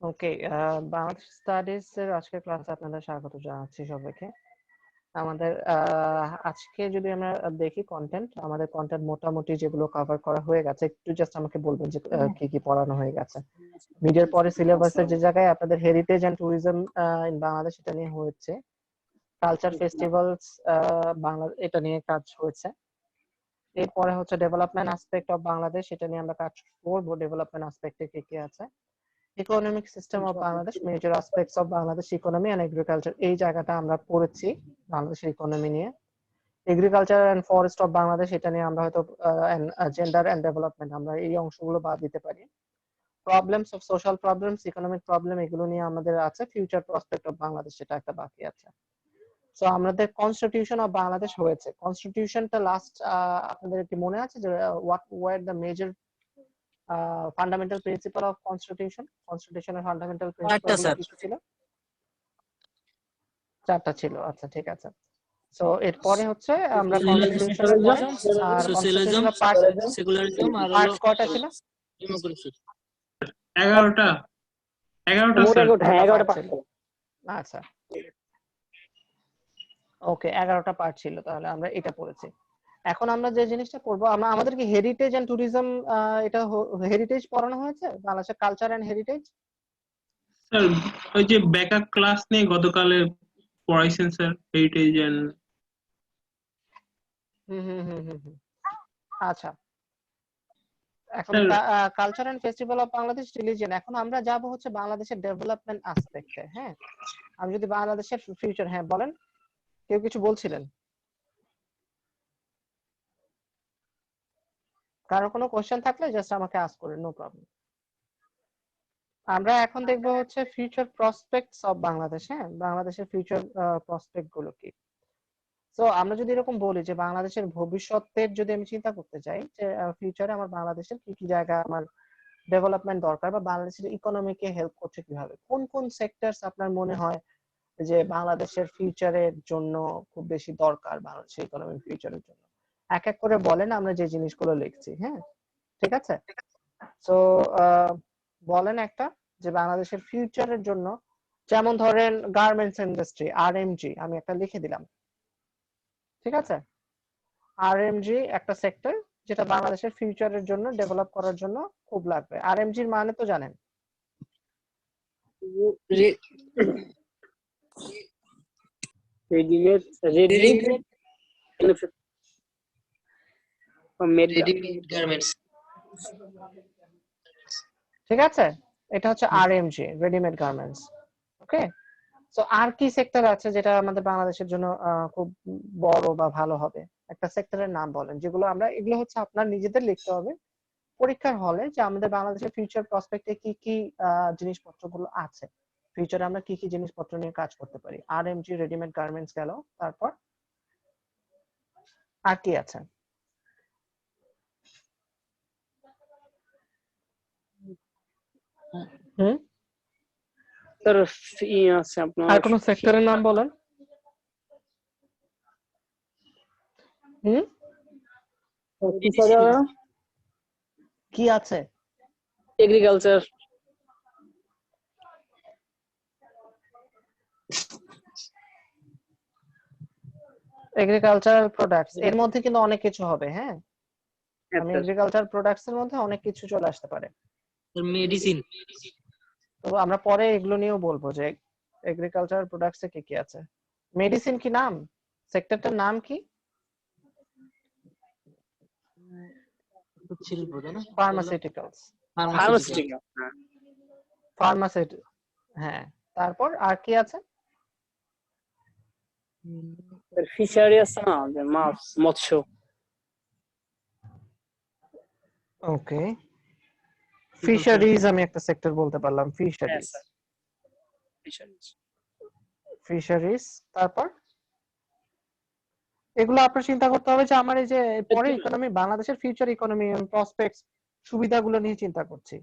ওকে, Bangladesh studies এর আজকের ক্লাসে আপনাদের স্বাগত জানাচ্ছি সবাইকে। আমাদের আজকে যদি আমরা দেখি কন্টেন্ট, আমাদের কন্টেন্ট মোটামুটি যেগুলো কভার করা হয়ে গেছে, একটু জাস্ট আমাকে বলবেন যে কি কি পড়ানো হয়ে গেছে। মিডিয়ার পরে সিলেবাসের যে জায়গায় আপনাদের heritage and tourism in Bangladesh এটা নিয়ে হয়েছে, কালচার ফেস্টিভ্যালস বাংলা এটা নিয়ে কাজ হয়েছে। এরপরে হচ্ছে ডেভেলপমেন্ট অ্যাসপেক্ট অফ বাংলাদেশ, এটা নিয়ে আমরা কাজ করবো। ডেভেলপমেন্ট অ্যাসপেক্টে কি কি আছে, economic system of Bangladesh, major aspects of Bangladesh economy and agriculture, এই জায়গাটা আমরা পড়েছি বাংলাদেশের ইকোনমি নিয়ে। Agriculture and forest of Bangladesh, এটা নিয়ে আমরা হয়তো জেন্ডার এন্ড ডেভেলপমেন্ট, আমরা এই অংশগুলো বাদ দিতে পারি। Problems of social problems, economic problem, এগুলো নিয়ে আমাদের আছে। ফিউচার প্রসপেক্ট অফ বাংলাদেশ, সেটা একটা বাকি আছে। সো আমাদের কনস্টিটিউশন অফ বাংলাদেশ হয়েছে। কনস্টিটিউশনটা লাস্ট আপনাদের কি মনে আছে যে what were the major fundamental principal of কনস্টিটিউশনের ফান্ডামেন্টাল প্রিন্সিপাল গুলো কি ছিল? চারটা ছিল। আচ্ছা, ঠিক আছে। সো এরপরে হচ্ছে আমরা কনস্টিটিউশনের পরে আর কনস্টিটিউশনের পার্ট, সেকুলারিজম আর পার্টস কয়টা ছিল? 11টা হ্যাঁ, 11টা ছিল। আচ্ছা, ওকে, 11টা পার্ট ছিল, তাহলে আমরা এটা পড়েছি। এখন আমরা যে জিনিসটা পড়বো, আমরা আমাদেরকে হেরিটেজ এন্ড ট্যুরিজম, এটা হেরিটেজ পড়ানো হয়েছে, বাংলাদেশের কালচার এন্ড হেরিটেজ। স্যার ওই যে ব্যাকআপ ক্লাস নিয়ে গতকালে পড়াইছেন স্যার, হেরিটেজ এন্ড আচ্ছা, এখন culture and festival of Bangladesh, religion. এখন আমরা যাব হচ্ছে বাংলাদেশের ডেভেলপমেন্ট অ্যাসপেক্টে। হ্যাঁ, আমি যদি বাংলাদেশের ফিউচার, হ্যাঁ বলেন, কেউ কিছু বলছিলেন? কারো কোনো কোশ্চেন থাকলে জাস্ট আমাকে আস্ক করেন, নো প্রবলেম। আমরা এখন দেখবো হচ্ছে ফিউচার প্রসপেক্টস অফ বাংলাদেশ। হ্যাঁ, বাংলাদেশের ফিউচার প্রসপেক্ট গুলো কি। তো আমরা যদি এরকম বলি যে বাংলাদেশের ভবিষ্যতের যদি আমি চিন্তা করতে চাই যে ফিউচারে আমার বাংলাদেশের কি কি জায়গা আমার ডেভেলপমেন্ট দরকার, বা বাংলাদেশের ইকোনমিকে হেল্প করছে কিভাবে, কোন কোন সেক্টরস আপনার মনে হয় যে বাংলাদেশের ফিউচারের জন্য খুব বেশি দরকার, বাংলাদেশের ইকোনমিক ফিউচারের জন্য, এক এক করে বলেন, আমরা যে জিনিসগুলো লিখছি। হ্যাঁ, ঠিক আছে। তো বলেন একটা, যে বাংলাদেশের ফিউচারের জন্য, যেমন ধরেন গার্মেন্টস ইন্ডাস্ট্রি, আরএমজি, আমি একটা লিখে দিলাম, ঠিক আছে। আরএমজি একটা সেক্টর যেটা বাংলাদেশের ফিউচারের জন্য ডেভেলপ করার জন্য খুব লাগবে। আরএমজির মানে তো জানেন, ঠিক আছে। এটা হচ্ছে আরএমজি, রেডিমেড গার্মেন্টস। ওকে, তো আর কি সেক্টর আছে যেটা আমাদের বাংলাদেশের জন্য খুব বড় বা ভালো হবে? একটা সেক্টরের নাম বলেন, যেগুলো আমরা, এগুলো হচ্ছে আপনার নিজেদের লিখতে হবে পরীক্ষার হলে, যে আমাদের বাংলাদেশের ফিউচার প্রসপেক্টে কি কি জিনিসপত্রগুলো আছে, ফিউচারে আমরা কি কি জিনিসপত্র নিয়ে কাজ করতে পারি। আরএমজি, রেডিমেড গার্মেন্টস গেল, তারপর আর কি আছে? হুম, স্যার আছে আপনার, আর কোন সেক্টরের নাম বলেন। হুম, কি আছে? এগ্রিকালচার, এগ্রিকালচারাল প্রোডাক্টস, এর মধ্যে কিন্তু অনেক কিছু হবে। হ্যাঁ, আমি এগ্রিকালচার প্রোডাক্টস এর মধ্যে অনেক কিছু চলে আসতে পারে। মেডিসিন, তো আমরা পরে এগুলো নিয়েও বলবো যে এগ্রিকালচার প্রোডাক্টস এ কি কি আছে। মেডিসিন কি নাম, সেক্টরটার নাম কি? শিল্প, তাই না? Pharmaceuticals, pharmaceutical, pharmaceutical. হ্যাঁ, তারপর আর কি আছে? ফিশারি আছে না, যে মাছ, মৎস্য। ওকে, ফিশারিজ আমি একটা সেক্টর বলতে পারলাম, ফিশারিজ, ফিশারিজ। তারপর এগুলো আপনার চিন্তা করতে হবে যে আমার এই যে পরে ইকোনমি, বাংলাদেশের ফিউচার ইকোনমি প্রসপেক্টস, সুবিধাগুলো নিয়ে চিন্তা করছি।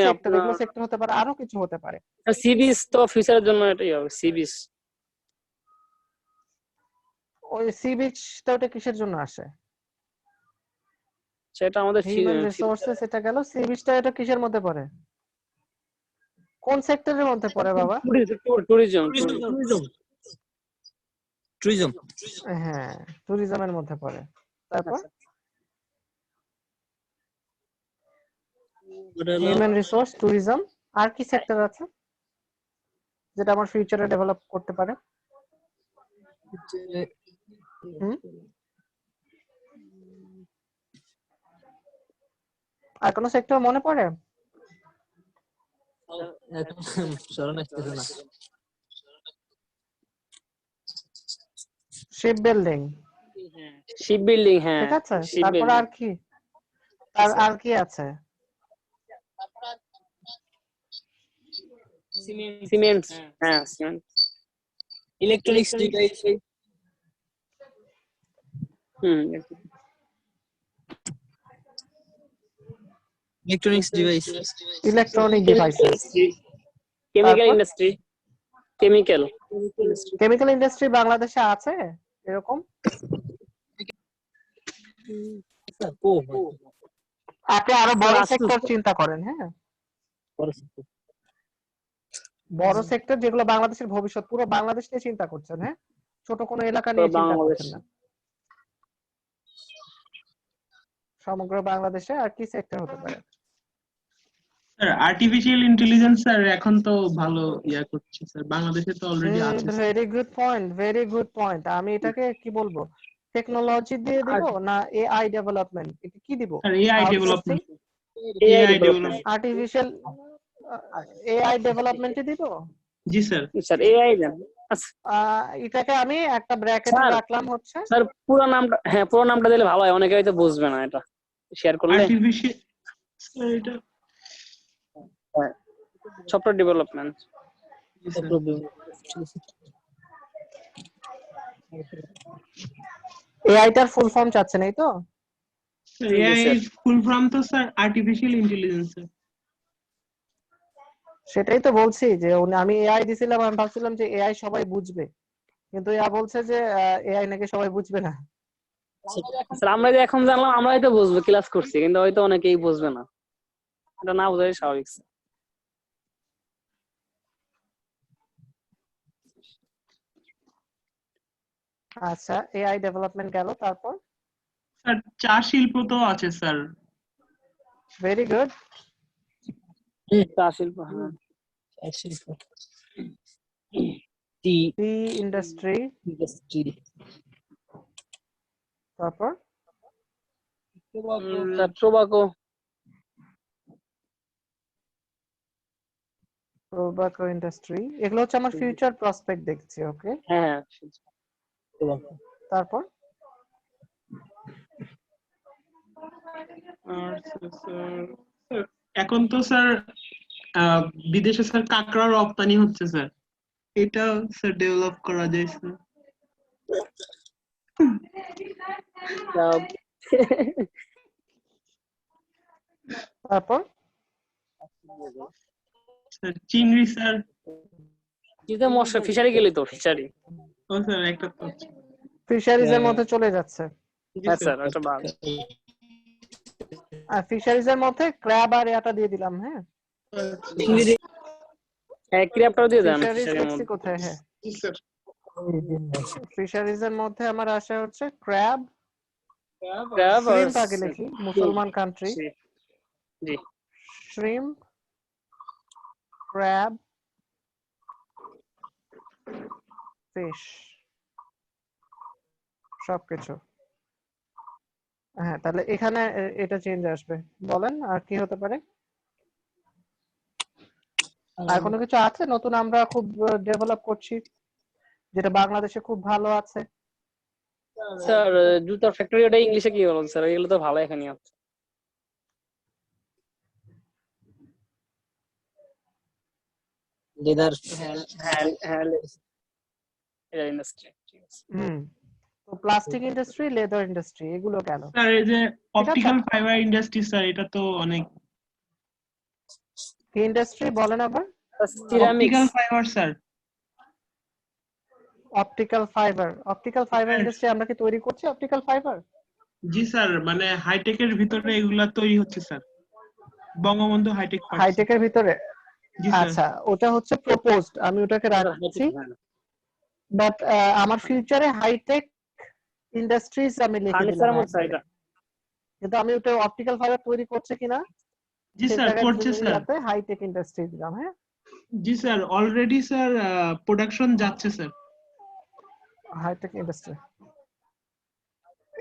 সেক্টর, এগুলো সেক্টর হতে পারে, আরো কিছু হতে পারে। সি বিচ তো ফিউচারের জন্য এটাই হবে, সি বিচ। ওই সি বিচটা ওটা কিসের জন্য আসে? সেটা আমাদের হিউম্যান রিসোর্সেস, এটা গেল। সি বিচটা এটা কিসের মধ্যে পড়ে? কোন সেক্টরের মধ্যে পড়ে বাবা? ট্যুরিজম ট্যুরিজম হ্যাঁ, ট্যুরিজমের মধ্যে পড়ে। তারপর হিউম্যান রিসোর্স, ট্যুরিজম, আর কি সেক্টর আছে যেটা আমার ফিউচারে ডেভেলপ করতে পারে? হুম? আর কোন সেক্টর মনে পড়ে? স্মরণ আসতেছে না। শিপ বিল্ডিং, শিপ বিল্ডিং, হ্যাঁ ঠিক আছে। শিপ তারপর বিল্ডিং, আর কি? আর কি আছে? সিমেন্ট, হ্যাঁ cement, electronics device hmm electronics device electronic devices. Chemical তারপর? ইন্ডাস্ট্রি, কেমিক্যাল কেমিক্যাল ইন্ডাস্ট্রি বাংলাদেশে আছে এরকম? আপনি আরো বড় সেক্টর চিন্তা করেন। হ্যাঁ, বড় সেক্টর যেগুলো বাংলাদেশের ভবিষ্যৎ, পুরো বাংলাদেশ নিয়ে চিন্তা করছেন। হ্যাঁ, ছোট কোনো এলাকা নিয়ে চিন্তা বাংলাদেশ, করছেন না, সমগ্র বাংলাদেশে আর কি সেক্টর হতে পারে? স্যার আর্টিফিশিয়াল ইন্টেলিজেন্স স্যার এখন তো ভালো ইয়া করছে স্যার, বাংলাদেশে তো অলরেডি আছে sir. Very good point, very good point. আমি এটাকে কি বলবো, টেকনোলজি দিয়ে দিব না এআই ডেভেলপমেন্ট, এটা কি দিব? Sir AI outsourcing, development, AI development. Artificial AI ডেভেলপমেন্টে দিব। জি স্যার। স্যার এআই দেন। এটাকে আমি একটা ব্র্যাকেটে রাখলাম হচ্ছে। স্যার পুরো নামটা, হ্যাঁ পুরো নামটা দিলে ভালো হয়, অনেকে হয়তো বুঝবে না এটা শেয়ার করলে। আর্টিফিশিয়াল স্যার এটা সফটওয়্যার ডেভেলপমেন্ট, এআইটার ফুল ফর্ম চাচ্ছেন, এই তো? এআই ফুল ফর্ম তো স্যার আর্টিফিশিয়াল ইন্টেলিজেন্স স্যার। সেটাই তো বলছি যে আমি এআই দিছিলাম, আমি ভাবছিলাম যে এআই সবাই বুঝবে, কিন্তু এআই বলছে যে এআই নাকি সবাই বুঝবে না। স্যার আমরা যে এখন জানলাম, আমরা হয়তো বুঝবো, ক্লাস করছি, কিন্তু হয়তো অনেকেই বুঝবে না, এটা না বোঝাই স্বাভাবিক। আচ্ছা, এআই ডেভেলপমেন্ট গেল, তারপর? স্যার চা শিল্প তো আছে স্যার। Very good. চা শিল্প, হ্যাঁ টি ইন্ডাস্ট্রি, তারপর? টোবাকো, টোবাকো ইন্ডাস্ট্রি, এগুলো হচ্ছে আমার ফিউচার প্রসপেক্ট দেখছি। ওকে, হ্যাঁ তারপর? আর স্যার এখন তো স্যার বিদেশে স্যার কাঁকড়া রপ্তানি হচ্ছে স্যার, এটা স্যার ডেভেলপ করা যায় স্যার। তারপর? স্যার চিংড়ি স্যার। কিতে মশা, ফিশারি গেলি তো, ফিশারি। ও স্যার একটা তো ফিশারিজ এর মধ্যে চলে যাচ্ছে। হ্যাঁ স্যার একটা ভাগ, আর ফিশারিজ এর মধ্যে ক্র্যাব আর এটা দিয়ে দিলাম। হ্যাঁ, হ্যাঁ ক্র্যাবটাও দিয়ে দেন ফিশারিজ ফিশারির দেখছি মধ্যে। কোথায়? হ্যাঁ, জি স্যার। ফিশারিজ এর মধ্যে আমার আসে হচ্ছে ক্র্যাব, ক্র্যাব আর শ্রিম্প আগে লিখি, মুসলমান কান্ট্রি। জি শ্রিম্প, ক্র্যাব, ফিশ, সবকিছু। হ্যাঁ, তাহলে এখানে এটা চেঞ্জ আসবে। বলেন আর কি হতে পারে? আর কোনো কিছু আছে নতুন আমরা খুব ডেভেলপ করছি যেটা বাংলাদেশে খুব ভালো আছে? স্যার জুতার ফ্যাক্টরি, ওটা ইংলিশে কি বলেন স্যার? এগুলো তো ভালো এখানে আছে। লেদার হ্যাঁ হ্যাঁ লেদার ইন্ডাস্ট্রি। তো প্লাস্টিক ইন্ডাস্ট্রি, লেদার ইন্ডাস্ট্রি, এগুলো কেন? স্যার এই যে অপটিক্যাল ফাইবার ইন্ডাস্ট্রি স্যার, এটা তো অনেক। কি ইন্ডাস্ট্রি বলেন আবার? Optical fibre sir. Optical fibre, optical fibre industry আমরা কি তৈরি করছি অপটিক্যাল ফাইবার? জি স্যার, মানে হাইটেকের ভিতরে এগুলা তৈরি হচ্ছে স্যার, বঙ্গবন্ধু হাইটেক পার্ক। হাইটেকের ভিতরে? জি স্যার। আচ্ছা, ওটা হচ্ছে প্রপোজড, আমি ওটাকে রাখছি। বাট আমার ফিউচারে হাইটেক ইন্ডাস্ট্রিজ আমি লিখে ফার্নিচারের দিলাম মধ্যে একবারে। এটা কিন্তু আমি ওটা অপটিক্যাল ফাইবার তৈরি করছে কিনা জি সেই স্যার, জায়গায় করছে স্যার। ইয়াতে হাইটেক ইন্ডাস্ট্রি দিলাম। হ্যাঁ, জি স্যার, অলরেডি স্যার প্রোডাকশন যাচ্ছে স্যার। Hitech industry.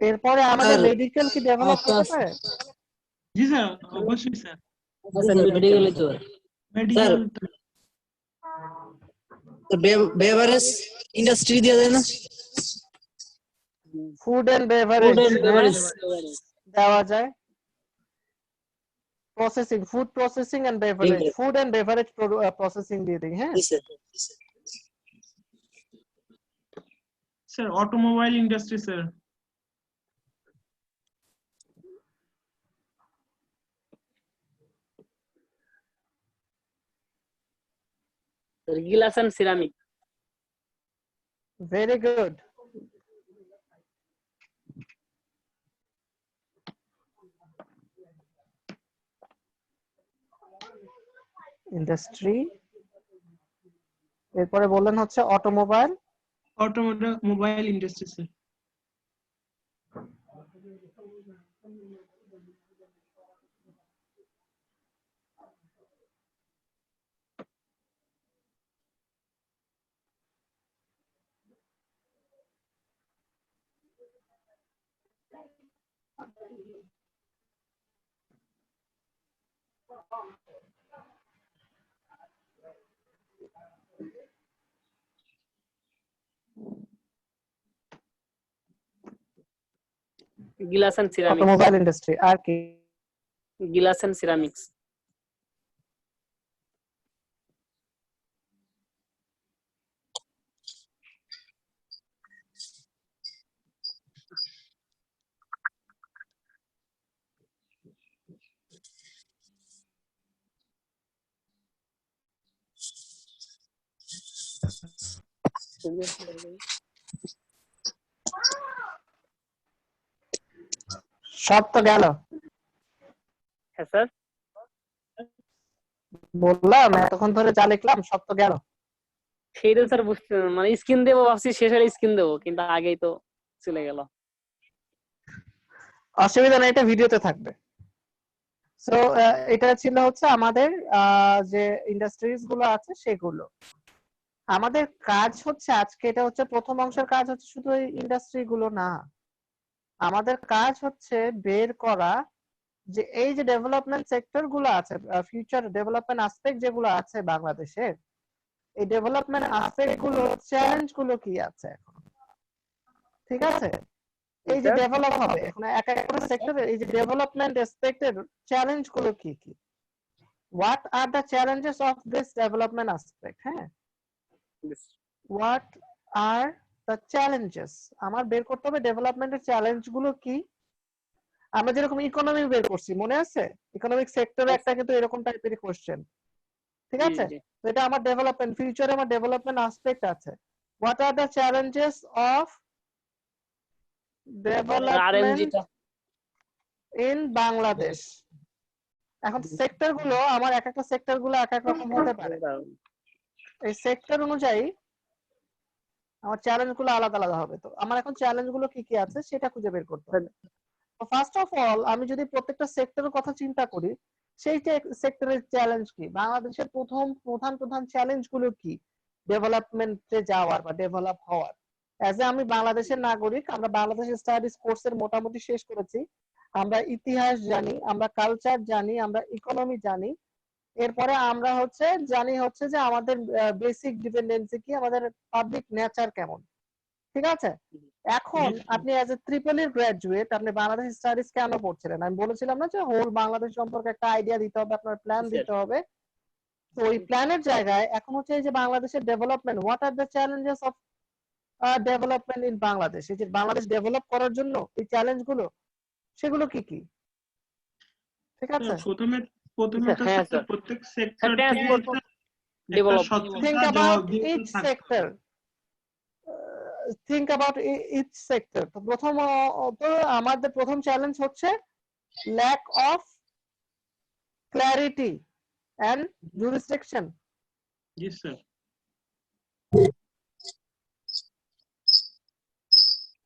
এরপরে আমাদের স্যার মেডিকেল কি ডেভেলপ একটা হতে পারে? জি স্যার, অবশ্যই স্যার। আচ্ছা মেডিকেল তো মেডিকেল বেভারেজ ইন্ডাস্ট্রি দিয়ে দেয় না? Food and food beverage and beverage দেওয়া যায়। Processing, food processing and beverage, food and beverage processing দিয়ে দিই। হ্যাঁ, জি sir. Sir automobile industry sir. Glass and ceramic. Very good. Industry, এরপরে বললেন হচ্ছে automobile. Automobile industry sir. Glass and ceramics. Automobile industry আর কি? Glass and ceramics. সব তো গেল, হ্যাঁ স্যার। বললাম এতক্ষণ ধরে যা লিখলাম সব তো গেল। সেই তো স্যার বুঝতে মানে স্ক্রিন দেবো ভাবছি, শেষ হলে স্ক্রিন দেবো, কিন্তু আগেই তো চলে গেল। অসুবিধা নেই, এটা ভিডিওতে থাকবে। সো এটা ছিল হচ্ছে আমাদের যে ইন্ডাস্ট্রিজ গুলো আছে সেগুলো। আমাদের কাজ হচ্ছে আজকে, এটা হচ্ছে প্রথম অংশের কাজ হচ্ছে শুধু এই ইন্ডাস্ট্রি গুলো না, আমাদের কাজ হচ্ছে বের করা যে এই যে ডেভেলপমেন্ট সেক্টর গুলো আছে, ফিউচার ডেভেলপমেন্ট আসপেক্ট যেগুলো আছে বাংলাদেশের, এই ডেভেলপমেন্ট আসপেক্ট গুলো চ্যালেঞ্জ গুলো কি আছে এখন। ঠিক আছে, এই যে ডেভেলপ হবে এখন এক এক করে সেক্টরে, এই যে ডেভেলপমেন্ট এসপেক্টের চ্যালেঞ্জ গুলো কি কি, what are the challenges of this development aspect. হ্যাঁ, হোয়াট আর দ্য চ্যালেঞ্জেস, আমার বের করতে হবে ডেভেলপমেন্টের চ্যালেঞ্জ গুলো কি। আমরা যেরকম ইকোনমি বের করছি মনে আছে, ইকোনমিক সেক্টরে একটা কিন্তু এরকম টাইপের কোশ্চেন। ঠিক আছে, তো এটা আমার ডেভেলপমেন্ট, ফিউচারে আমার ডেভেলপমেন্ট আসপেক্ট আছে। What are the challenges of development in Bangladesh. এখন সেক্টর গুলো আমার এক একটা সেক্টর গুলো এক এক রকম হতে পারে, এই সেক্টর অনুযায়ী আমার চ্যালেঞ্জ গুলো আলাদা আলাদা হবে। তো আমার এখন চ্যালেঞ্জ গুলো কি কি আছে সেটা খুঁজে বের করতে হবে। তো ফার্স্ট অফ অল আমি যদি প্রত্যেকটা সেক্টরের কথা চিন্তা করি, সেই সেক্টরের চ্যালেঞ্জ কি, বাংলাদেশের প্রধান প্রধান চ্যালেঞ্জ গুলো কি ডেভেলপমেন্টে যাওয়ার বা ডেভেলপ হওয়ার। অ্যাজ এ আমি বাংলাদেশের নাগরিক, আমরা বাংলাদেশ স্টাডিজ কোর্সের মোটামুটি শেষ করেছি, আমরা ইতিহাস জানি, আমরা কালচার জানি, আমরা ইকোনমি জানি। এরপরে আমরা জানি যে আমাদের বেসিক ডিপেন্ডেন্সি কি, আমাদের পাবলিক নেচার কেমন। ঠিক আছে, এখন আপনি as a triple E graduate আপনি বাংলাদেশ স্টাডিজ কেন পড়ছিলেন? আমি বলেছিলাম না যে হোল বাংলাদেশ সম্পর্কে একটা আইডিয়া দিতে হবে, আপনার প্ল্যান দিতে হবে। তো ওই প্ল্যানের জায়গায় এখন এই যে বাংলাদেশের development, what are the challenges of development in Bangladesh, এই যে বাংলাদেশ ডেভেলপ করার জন্য এই চ্যালেঞ্জ গুলো সেগুলো কি কি। ঠিক আছে, প্রথমে তো হ্যাঁ স্যার প্রত্যেক সেক্টর থেকে develop. think about each sector, think about each sector। তো প্রথমত আমাদের প্রথম চ্যালেঞ্জ হচ্ছে lack of clarity and jurisdiction. Yes, sir.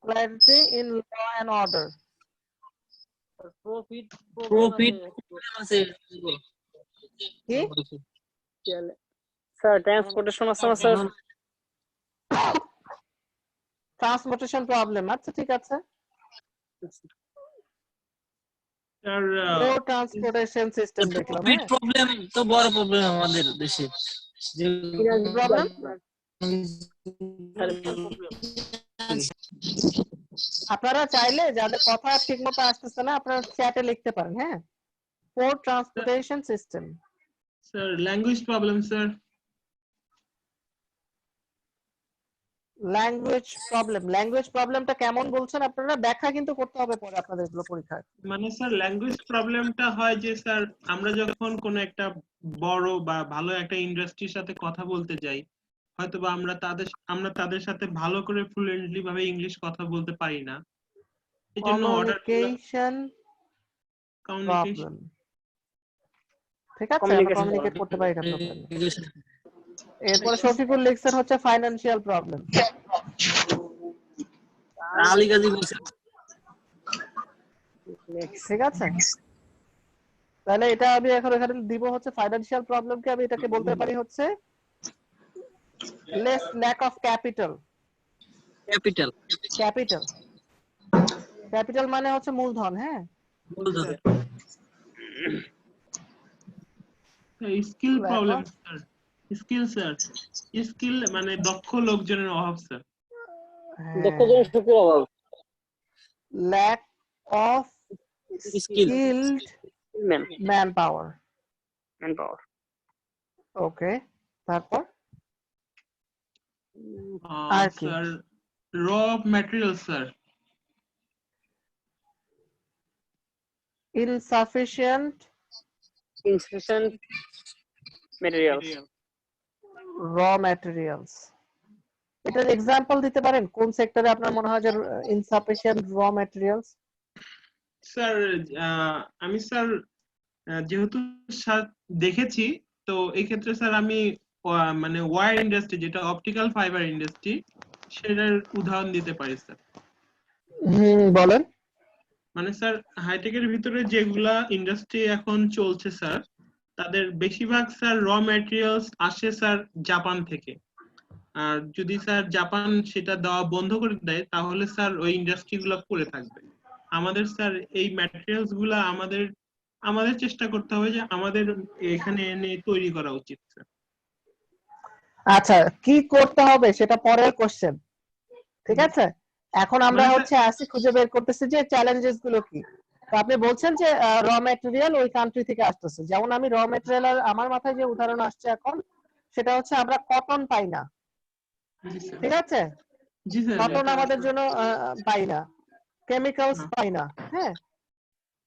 Clarity in law and order. Profit profit আছে কি? স্যার ট্রান্সপোর্টেশন আছে না স্যার? ট্রান্সপোর্টেশন প্রবলেম, আচ্ছা ঠিক আছে। Sir, পোর ট্রান্সপোর্টেশন সিস্টেম দেখলাম। প্রফিট প্রবলেম তো বড় প্রবলেম আমাদের দেশে যে প্রবলেম আপনারা চাইলে যাদের কথা ঠিক মতো আসতেছে না আপনারা চ্যাটে লিখতে পারেন। হ্যাঁ, poor transportation system. sir, language problem, sir. Language প্রবলেমটা কেমন বলছেন আপনারা? ব্যাখ্যা কিন্তু করতে হবে পরে আপনাদের এগুলো পরীক্ষায়। মানে স্যার ল্যাঙ্গুয়েজ প্রবলেমটা হয় যে স্যার আমরা যখন কোনো একটা বড় বা ভালো একটা ইন্ডাস্ট্রির সাথে কথা বলতে যাই, হয়তোবা আমরা তাদের সাথে ভালো করে ফ্লুয়েন্টলি ভাবে ইংলিশ কথা বলতে পারি না। এজন্য কমিউনিকেশন প্রবলেম। ঠিক আছে, আমরা কমিউনিকেট করতে পারি না প্রপারলি। এরপরে শফিকুল লিখছেন হচ্ছে ফাইনান্সিয়াল প্রবলেম। আলী গাজী বলছেন। ঠিক আছে, তাহলে এটা আমি এখন এখানে দিব হচ্ছে ফাইনান্সিয়াল প্রবলেমকে আমি এটাকে বলতে পারি হচ্ছে less lack of capital. Capital মানে হচ্ছে মূলধন। হ্যাঁ, স্কিল প্রবলেম স্যার। স্কিল মানে দক্ষ লোকজনের অভাব স্যার। দক্ষ জনশক্তির অভাব। Lack of skilled man power. Okay, তারপর আর কি? Sir raw material sir. Insufficient materials. Raw materials. এটার এক্সাম্পল দিতে পারেন কোন সেক্টরে আপনার মনে হয় যে ইনসাফিশিয়েন্ট র ম্যাটেরিয়ালস? স্যার আমি স্যার যেহেতু দেখেছি, তো এই ক্ষেত্রে স্যার আমি মানে ওয়্যার ইন্ডাস্ট্রি যেটা অপটিক্যাল ফাইবার ইন্ডাস্ট্রি সেটার উদাহরণ দিতে পারি স্যার। বলেন। মানে স্যার হাইটেকের ভিতরে যেগুলা ইন্ডাস্ট্রি এখন চলছে স্যার, তাদের বেশিরভাগ স্যার র ম্যাটেরিয়ালস আসে স্যার জাপান থেকে। আর যদি স্যার জাপান সেটা দেওয়া বন্ধ করে দেয় তাহলে স্যার ওই ইন্ডাস্ট্রি গুলো পড়ে থাকবে। আমাদের স্যার এই ম্যাটেরিয়ালস গুলা আমাদের চেষ্টা করতে হবে যে আমাদের এখানে এনে তৈরি করা উচিত স্যার। আচ্ছা, কি করতে হবে সেটা পরের কোশ্চেন। ঠিক আছে, এখন আমরা হচ্ছে আসি খুঁজে বের করতেছি যে চ্যালেঞ্জেস গুলো কি। তো আপনি বলছেন যে র ম্যাটেরিয়াল ওই কান্ট্রি থেকে আসতেছে। যেমন আমি র ম্যাটেরিয়াল আমার মাথায় যে উদাহরণ আসছে এখন সেটা হচ্ছে আমরা কটন পাই না। ঠিক আছে, জি স্যার। কটন আমাদের জন্য পাই না, কেমিক্যালস পাই না। হ্যাঁ,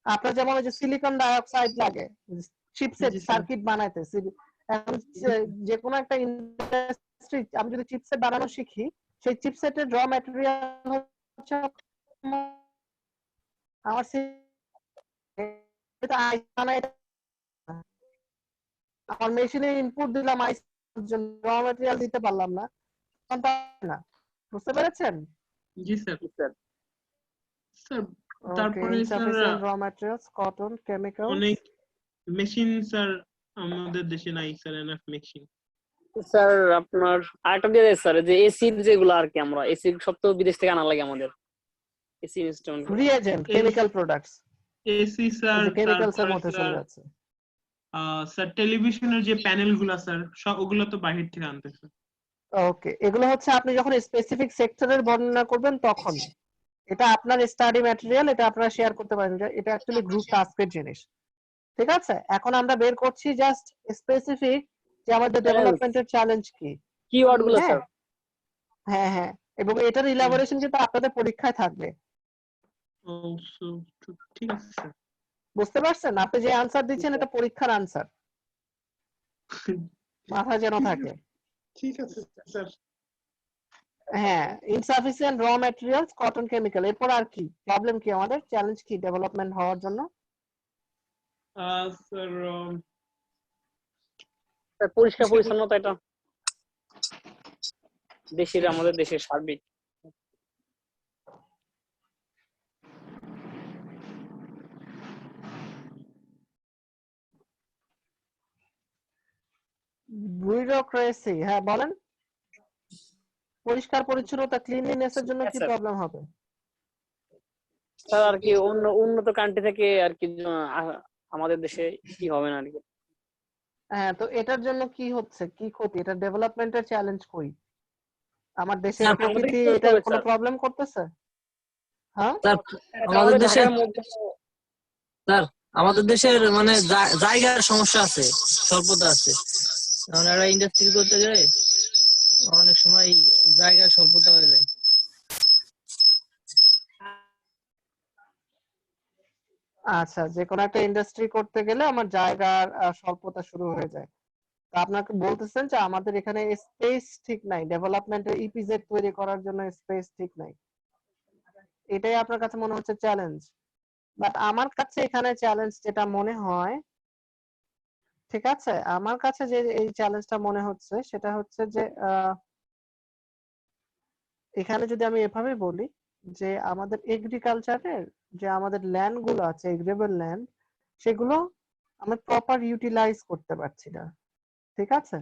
আপনার যেমন ওই যে সিলিকন ডাইঅক্সাইড লাগে চিপসেট সার্কিট বানাইতে। এখন যে কোনো একটা ইন্ডাস্ট্রি আমি যদি চিপসেট বানানো শিখি, সেই চিপসেটের র ম্যাটেরিয়াল হচ্ছে আমার আমার মেশিনে ইনপুট দিলাম আইস জন্য র ম্যাটেরিয়াল দিতে পারলাম না, বুঝতে পেরেছেন? জি স্যার। স্যার তারপরে স্যার র ম্যাটেরিয়ালস কটন কেমিক্যাল অনেক মেশিন স্যার আমাদের দেশে নাই স্যার, এনাফ মেশিন। স্যার আপনার আরেকটা দিয়ে দেয় স্যার যে এসি যেগুলো আর কি আমরা এসি সব তো বিদেশ থেকে আনা লাগে আমাদের। AC instrument reagent chemical products AC sir chemicals এর মধ্যে চলে যাচ্ছে। স্যার টেলিভিশনের যে প্যানেলগুলো স্যার সব ওগুলো তো বাইরে থেকে আনতে স্যার। ওকে, এগুলো হচ্ছে আপনি যখন স্পেসিফিক সেক্টরের বর্ণনা করবেন তখন এটা আপনার স্টাডি ম্যাটেরিয়াল, এটা আপনারা শেয়ার করতে পারেন। এটা অ্যাকচুয়ালি গ্রুপ টাস্কের জিনিস। ঠিক আছে, এখন আমরা বের করছি জাস্ট স্পেসিফিক যে আমাদের ডেভেলপমেন্টের চ্যালেঞ্জ কি, কিওয়ার্ড গুলো স্যার। হ্যাঁ হ্যাঁ, এবং এটার ইলাবোরেশন কিন্তু আপনাদের পরীক্ষায় থাকবে। ও ঠিক আছে স্যার। বুঝতে পারছেন? আপনি যে আনসার দিচ্ছেন এটা পরীক্ষার আনসার, মাথায় যেন থাকে। ঠিক আছে স্যার। হ্যাঁ, ইনসাফিসিয়েন্ট র ম্যাটেরিয়ালস কটন কেমিক্যাল। এরপর আর কি প্রবলেম, কি আমাদের চ্যালেঞ্জ কি ডেভেলপমেন্ট হওয়ার জন্য? স্যার স্যার পরিষ্কার পরিচ্ছন্নতা এটা আমাদের দেশের সার্বিক ব্যুরোক্রেসি, হ্যাঁ বলেন। পরিষ্কার পরিচ্ছন্নতা, ক্লিনলিনেস এর জন্য কি স্যার প্রবলেম হবে? স্যার আর কি উন্নত কান্ট্রি থেকে আর কি আমাদের দেশে কি হবে না আর কি। হ্যাঁ, তো এটার জন্য কি হচ্ছে, কি ক্ষতি? এটা ডেভেলপমেন্টের চ্যালেঞ্জ কই? আমার দেশের স্যার আমাদের প্রকৃতি কি করতে এটা হবে কোনো স্যার? প্রবলেম করতেছে? হ্যাঁ, স্যার আমাদের আমাদের দেশে ঢাকার মধ্যে স্যার আমাদের দেশের মানে জায়গার সমস্যা আছে, স্বল্পতা আছে। কারণ এরা ইন্ডাস্ট্রি করতে গেলে অনেক সময় জায়গার স্বল্পতা হয়ে যায়। আচ্ছা, যে কোনো একটা ইন্ডাস্ট্রি করতে গেলে আমার জায়গার স্বল্পতা শুরু হয়ে যায়। তো আপনাকে বলতেছেন যে আমাদের এখানে স্পেস ঠিক নাই, ডেভেলপমেন্টের ইপিজেড তৈরি করার জন্য স্পেস ঠিক নাই, এটাই আপনার কাছে মনে হচ্ছে চ্যালেঞ্জ। বাট আমার কাছে এখানে চ্যালেঞ্জ যেটা মনে হয়, ঠিক আছে, আমার কাছে যে এই চ্যালেঞ্জটা মনে হচ্ছে সেটা হচ্ছে যে এখানে যদি আমি এভাবে বলি যে আমাদের এগ্রিকালচারের যে আমাদের ল্যান্ড গুলো আছে, এগ্রেবল ল্যান্ড, সেগুলো আমরা প্রপার ইউটিলাইজ করতে পারছি না, ঠিক আছে।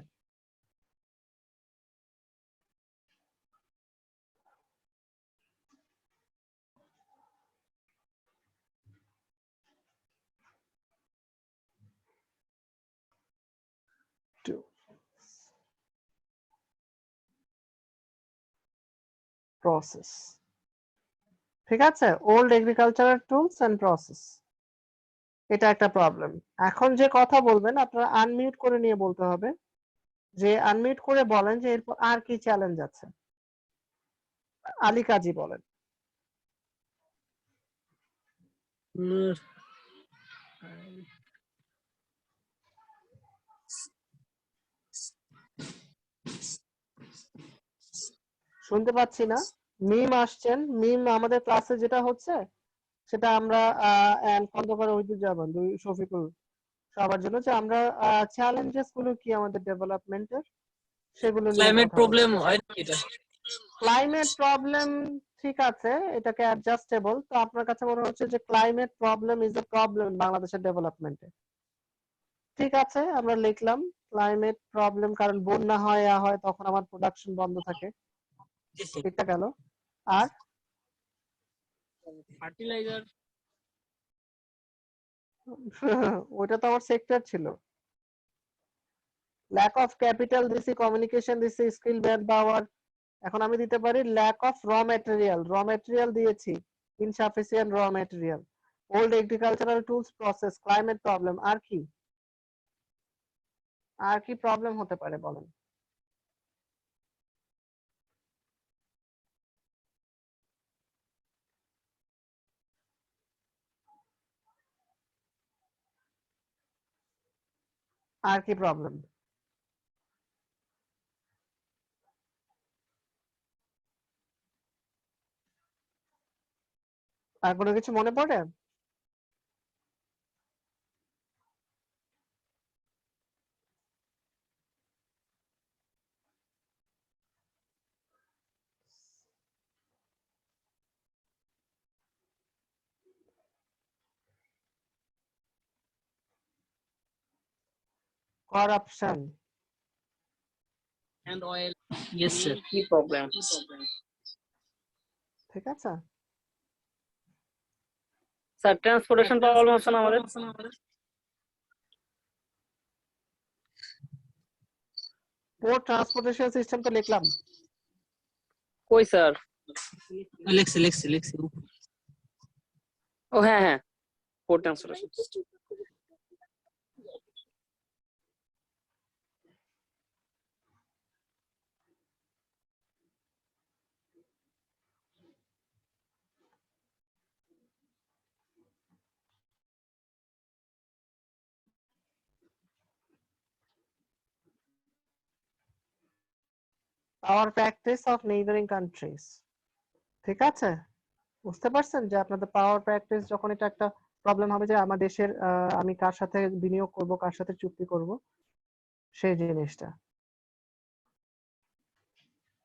প্রসেস, ঠিক আছে, old agricultural tools and process, এটা একটা প্রবলেম। এখন যে কথা বলবেন আপনারা আনমিউট করে নিয়ে বলতে হবে, যে আনমিউট করে বলেন যে এরপর আর কি চ্যালেঞ্জ আছে। আলী কাজী বলেন। উম, শুনতে পাচ্ছি না। মিম আসছেন, মিম আমাদের ক্লাসে যেটা হচ্ছে সেটা আমরা খন্দকার ওহিদুজ্জামান, দুই শফিকুল, সবার জন্য যে আমরা চ্যালেঞ্জেস গুলো কি আমাদের ডেভেলপমেন্টের সেগুলো নিয়ে ক্লাইমেট কথা প্রবলেম বলবো। হয় নাকি এটা? ক্লাইমেট প্রবলেম, ঠিক আছে, এটাকে অ্যাডজাস্টেবল। তো আপনার কাছে মনে হচ্ছে যে climate problem is a problem বাংলাদেশের ডেভেলপমেন্টে, ঠিক আছে, আমরা লিখলাম ক্লাইমেট প্রবলেম, কারণ বন্যা হয় তখন আমার প্রোডাকশন বন্ধ থাকে, এটা গেল। আর ফার্টিলাইজার ওইটা তো আমার সেক্টর ছিল। ল্যাক অফ ক্যাপিটাল দিছি, কমিউনিকেশন দিছি, স্কিল ম্যান পাওয়ার। এখন আমি দিতে পারি lack of raw material, raw material দিয়েছি, insufficient raw material, old agricultural tools, process, climate problem. আর কি, আর কি প্রবলেম হতে পারে বলেন? আর কি প্রবলেম? আর কোনো কিছু মনে পড়ে? Corruption, And oil. Yes, sir. কি প্রবলেম? ঠিক আছে। স্যার ট্রান্সপোর্টেশন প্রবলেম হচ্ছে না আমাদের? পোর্ট ট্রান্সপোর্টেশন সিস্টেম তো লিখলাম। কই স্যার? লেখছি। ও হ্যাঁ হ্যাঁ, port transportation. Power practice of neighbouring countries, ঠিক আছে। বুঝতে পারছেন যে আপনাদের পাওয়ার প্র্যাকটিস যখন এটা একটা প্রবলেম হবে যে আমার দেশের আমি কার সাথে বিনিয়োগ করব, কার সাথে চুক্তি করব, সেই জিনিসটা,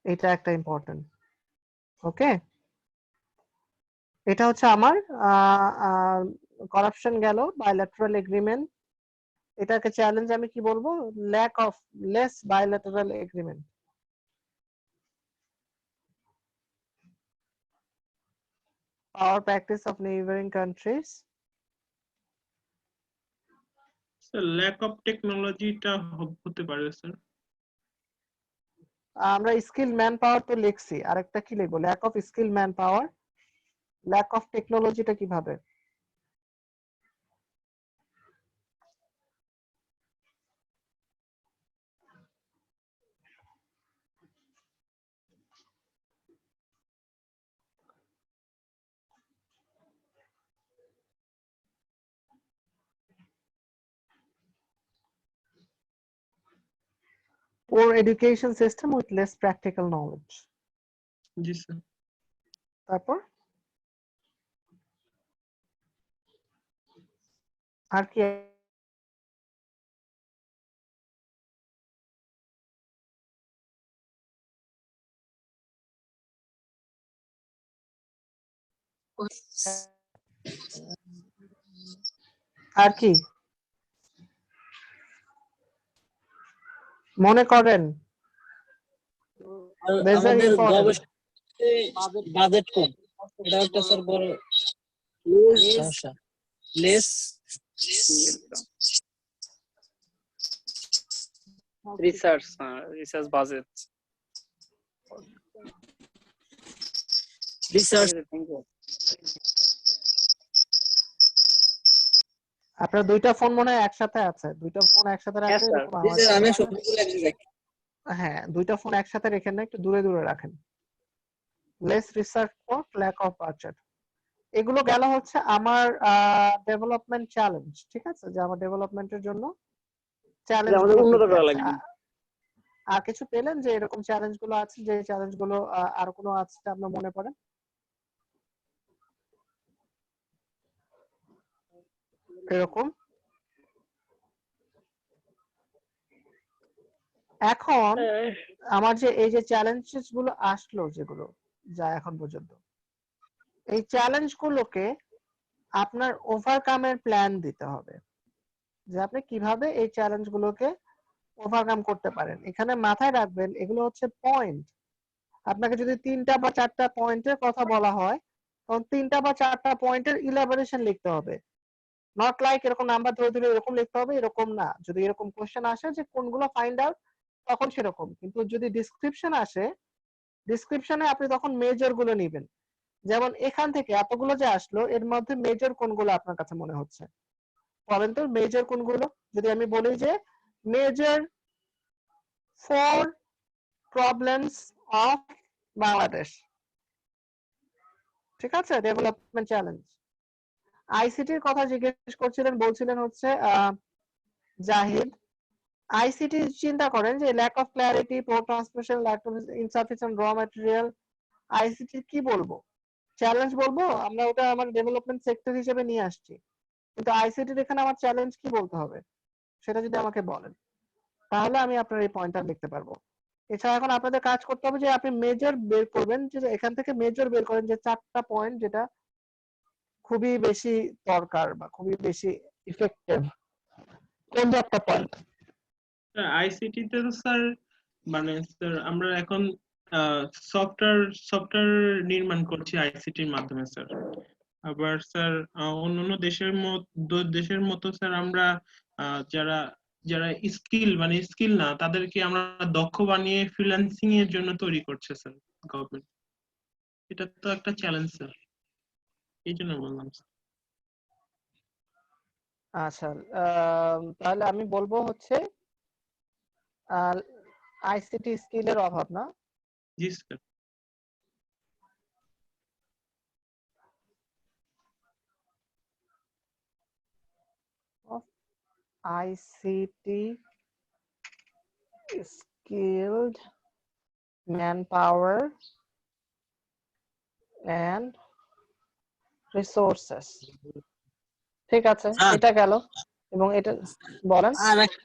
এটা একটা ইম্পর্টেন্ট। ওকে, এটা হচ্ছে আমার করাপশন গেল, বায়োল্যাটারাল এগ্রিমেন্ট। এটাকে চ্যালেঞ্জ আমি কি বলবো? Lack of less bilateral agreement. Our practice of neighboring countries. Sir lack of টেকনোলজিটা হতে পারে স্যার। আমরা স্কিল ম্যান পাওয়ার তো লিখছি, আরেকটা কি লিখবো? Lack of skill man power. Lack of টেকনোলজিটা কিভাবে? Poor education system with less practical knowledge. জি স্যার। তারপর আর কি? আর কি মনে করেন? আমাদের বাজেট কম, এটা একটা স্যার বড় সমস্যা। Less research budget. রিসার্চ। আপনার দুইটা ফোন মনে হয় একসাথে আছে, দুইটা ফোন একসাথে রাখলে এরকম আওয়াজ স্যার আমি হয়। সবগুলো একই রাখি। হ্যাঁ, দুইটা ফোন একসাথে রেখেন না, একটু দূরে দূরে রাখেন। Less research for lack of budget. এগুলো গেল হচ্ছে আমার ডেভেলপমেন্ট চ্যালেঞ্জ, ঠিক আছে, যে আমার ডেভেলপমেন্টের জন্য চ্যালেঞ্জ আমাদের উন্নত করা লাগবে। আর কিছু পেলেন যে এরকম চ্যালেঞ্জ গুলো আছে, যে চ্যালেঞ্জ গুলো আর কোনো আছে আপনার মনে পড়ে? এরকম এখন আমার যে এই যে চ্যালেঞ্জেস গুলো আসলো, যেগুলো যা এখন পর্যন্ত, এই চ্যালেঞ্জ গুলোকে আপনার ওভারকামের প্ল্যান দিতে হবে, যে আপনি কিভাবে এই চ্যালেঞ্জ গুলোকে ওভারকাম করতে পারেন। এখানে মাথায় রাখবেন এগুলো হচ্ছে পয়েন্ট। আপনাকে যদি 3টা বা 4টা পয়েন্টের কথা বলা হয়, তখন 3টা বা 4টা পয়েন্টের ইলাবোরেশন লিখতে হবে। নট লাইক এরকম নাম্বার ধরে ধরে এরকম লিখতে হবে, এরকম না। যদি এরকম কোশ্চেন আসে যে কোনগুলো ফাইন্ড আউট, তখন সেরকম। কিন্তু যদি ডিসক্রিপশন আসে, ডিসক্রিপশনে আপনি তখন মেজর গুলো নেবেন। যেমন এখান থেকে এতগুলো যে আসলো, এর মধ্যে মেজর কোনগুলো আপনার কাছে মনে হচ্ছে? বলেন তো মেজর কোনগুলো? যদি আমি বলি যে মেজর 4 প্রবলেমস অফ বাংলাদেশ, ঠিক আছে, ডেভেলপমেন্ট চ্যালেঞ্জ। আইসিটির কথা জিজ্ঞেস করছিলেন, বলছিলেন হচ্ছে জাহিদ। আইসিটি চিন্তা করেন যে lack of clarity, poor transmission, lack of insufficient raw material. ICT কি বলবো? চ্যালেঞ্জ বলবো? আমরা ওটা আমার ডেভেলপমেন্ট সেক্টর হিসেবে নিয়ে আসছি, কিন্তু আইসিটির এখানে আমার চ্যালেঞ্জ কি বলতে হবে সেটা যদি আমাকে বলেন, তাহলে আমি আপনার এই পয়েন্টটা লিখতে পারবো। এছাড়া এখন আপনাদের কাজ করতে হবে যে আপনি মেজর বের করবেন, যে এখান থেকে মেজর বের করেন যে 4টা পয়েন্ট যেটা খুবই বেশি দরকার বা খুবই বেশি ইফেক্টিভ, কোন 4টা পয়েন্ট? আইসিটি তে তো স্যার মানে স্যার আমরা এখন সফটওয়্যার নির্মাণ করছি আইসিটির মাধ্যমে স্যার। আবার স্যার অন্যান্য দেশের মতো স্যার আমরা যারা যারা স্কিল না, তাদেরকে আমরা দক্ষ বানিয়ে ফ্রিল্যান্সিং এর জন্য তৈরি করছে স্যার গভর্নমেন্ট। এটা তো একটা চ্যালেঞ্জ স্যার, এই জন্য বললাম স্যার। আচ্ছা, তাহলে আমি বলবো হচ্ছে আইসিটি স্কিলের অভাব না? জি sir. ICT skilled manpower and resources, ঠিক আছে, স্যার এটা গেল। এবং এটা বলেন। আর একটা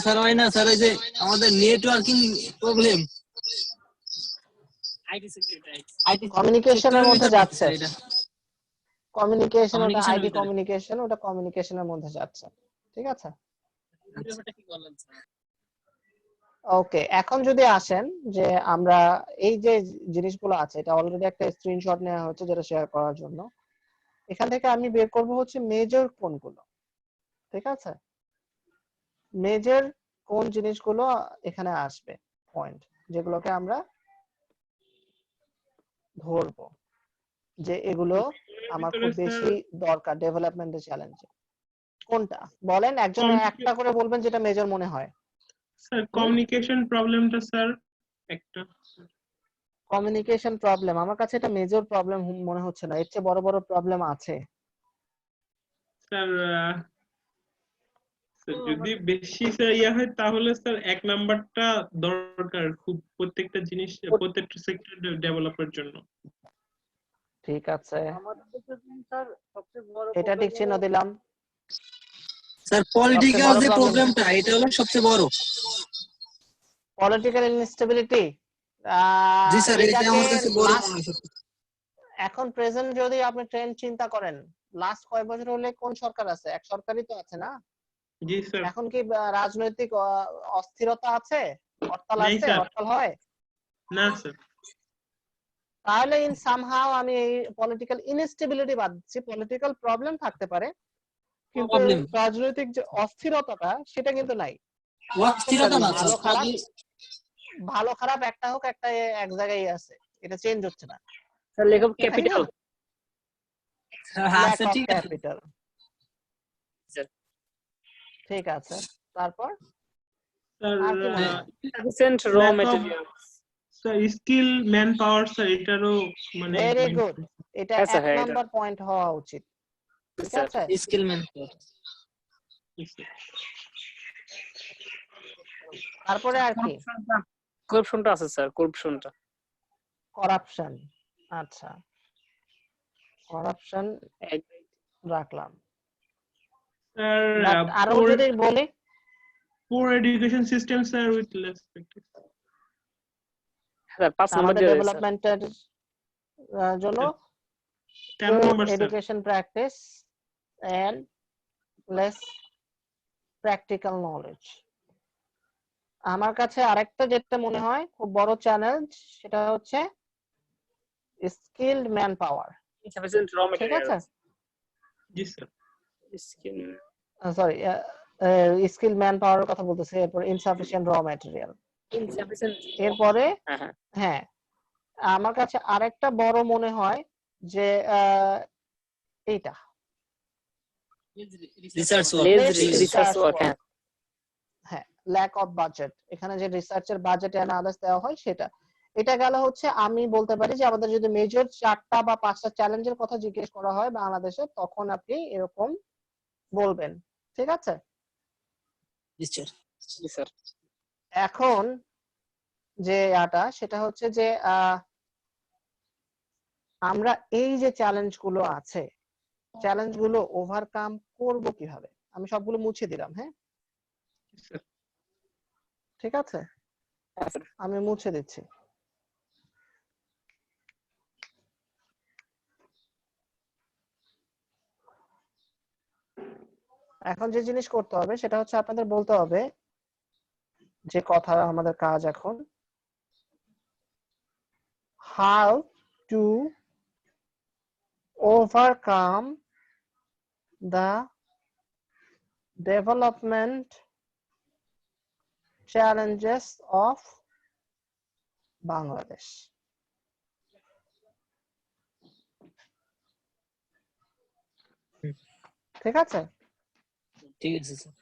স্যার হয় না স্যার, ওই যে আমাদের নেটওয়ার্কিং প্রবলেম, আইটি কমিউনিকেশনের মধ্যে যাচ্ছে, এটা কমিউনিকেশন, ওটা কমিউনিকেশনের আইডি ভিতরে কমিউনিকেশন, ওটা কমিউনিকেশনের মধ্যে যাচ্ছে। ঠিক আছে, ওকে। এখন যদি আসেন যে আমরা এই যে জিনিসগুলো আছে, এটা অলরেডি একটা স্ক্রিনশট নেওয়া হচ্ছে যেটা শেয়ার করার জন্য। এখান থেকে আমি বের করব হচ্ছে মেজর কোনগুলো। ঠিক আছে, মেজর কোন জিনিসগুলো এখানে আসবে, পয়েন্ট যেগুলোকে আমরা ধরবো যে এগুলো আমার খুব বেশি দরকার ডেভেলপমেন্টের চ্যালেঞ্জে। কোনটা বলেন, একজন একটা করে বলবেন যেটা মেজর মনে হয়। স্যার কমিউনিকেশন প্রবলেমটা স্যার একটা। কমিউনিকেশন প্রবলেম আমার কাছে এটা মেজর প্রবলেম মনে হচ্ছে না, এর চেয়ে বড় বড় প্রবলেম আছে। স্যার যদি বেশি স্যার ইয়া হয় তাহলে স্যার 1 নাম্বারটা দরকার খুব প্রত্যেকটা জিনিস, প্রত্যেকটা সেক্টর ডেভেলপের জন্য। ঠিক আছে, আমাদের দেশে স্যার সবচেয়ে বড় এটা ঠিক চিহ্ন দিলাম। স্যার পলিটিক্যাল বড় যে problem- প্রবলেমটা, এটা হলো সবচেয়ে বড়। পলিটিক্যাল ইনস্টেবিলিটি, জি স্যার, এটা এটাকে আমার কাছে বড় লাস্ট, মনে হয় সবচেয়ে। এখন প্রেজেন্ট যদি আপনি ট্রেন্ড চিন্তা করেন, লাস্ট কয় বছর হলে কোন সরকার আছে? এক সরকারই তো আছে না। জি স্যার। এখন কি রাজনৈতিক অস্থিরতা আছে? হরতাল নেই আছে? স্যার। হরতাল হয়? না স্যার। তাহলে ইন সামহাও আমি এই পলিটিক্যাল ইনস্টেবিলিটি বাদ দিচ্ছি, পলিটিক্যাল প্রবলেম থাকতে পারে কিন্তু প্রবলেম রাজনৈতিক যে অস্থিরতাটা সেটা কিন্তু নাই। অস্থিরতা না ভালো খারাপ, স্যার, ভালো খারাপ একটা হোক, একটা এক জায়গায় আছে, এটা চেঞ্জ হচ্ছে না, স্যার লেখক তাই না? ক্যাপিটাল। ল্যাক আচ্ছা অফ ঠিক আছে ক্যাপিটাল। স্যার ঠিক আছে, তারপর স্যার আর কি মনে হয়? Sufficient raw lack of material. Sir skill man power sir, এটারও মানে ভেরি গুড, এটা হ্যাঁ স্যার, এক হ্যাঁ এটা নাম্বার পয়েন্ট হওয়া উচিত। ঠিক স্যার। আছে, স্কিল ম্যান। তারপরে আর কি? করপশনটা আছে স্যার, করপশনটা। করাপশন, আচ্ছা করাপশন রাখলাম। স্যার বাট আরো যদি বলি, poor education system sir with less practice. Sir 5 number আমাদের দিয়ে দেন স্যার। ডেভেলপমেন্টের জন্য 13 নম্বর sir. Education practice and less practical knowledge. আমার কাছে আরেকটা যেটা মনে হয় খুব বড় চ্যালেঞ্জ, সেটা হচ্ছে স্কিলড ম্যান পাওয়ার। ইনসাফিসিয়েন্ট র ঠিক ম্যাটেরিয়াল। আছে, জি sir. Skill sorry, skill man পাওয়ারের কথা বলতেছি, এরপর ইনসাফিসিয়েন্ট র ম্যাটেরিয়াল, ইনসাফিসিয়েন্ট। এরপরে হ্যাঁ হ্যাঁ হ্যাঁ আমার কাছে আরেকটা বড় মনে হয় যে এইটা রিসার্চ লেজ রিসার্চ ওয়ার্ক। হ্যাঁ, ল্যাক অফ বাজেট। এখানে যে রিসার্চের বাজেট অ্যানালাইসিস দেওয়া হয় সেটা, এটা গেল হচ্ছে আমি বলতে পারি যে আমাদের যদি মেজর 4টা বা 5টা চ্যালেঞ্জের কথা জিজ্ঞেস করা হয় বাংলাদেশে, তখন আপনি এরকম বলবেন। ঠিক আছে, জি স্যার। এখন যে সেটা হচ্ছে যে আমরা এই যে চ্যালেঞ্জগুলো আছে, চ্যালেঞ্জগুলো ওভারকাম করব কিভাবে? আমি সবগুলো মুছে দিলাম, হ্যাঁ ঠিক আছে, আমি মুছে দিচ্ছি। এখন যে জিনিস করতে হবে সেটা হচ্ছে আপনাদের বলতে হবে যে কথা, আমাদের কাজ এখন how to overcome the development challenges of Bangladesh. ঠিক আছে, ঠিক আছে স্যার।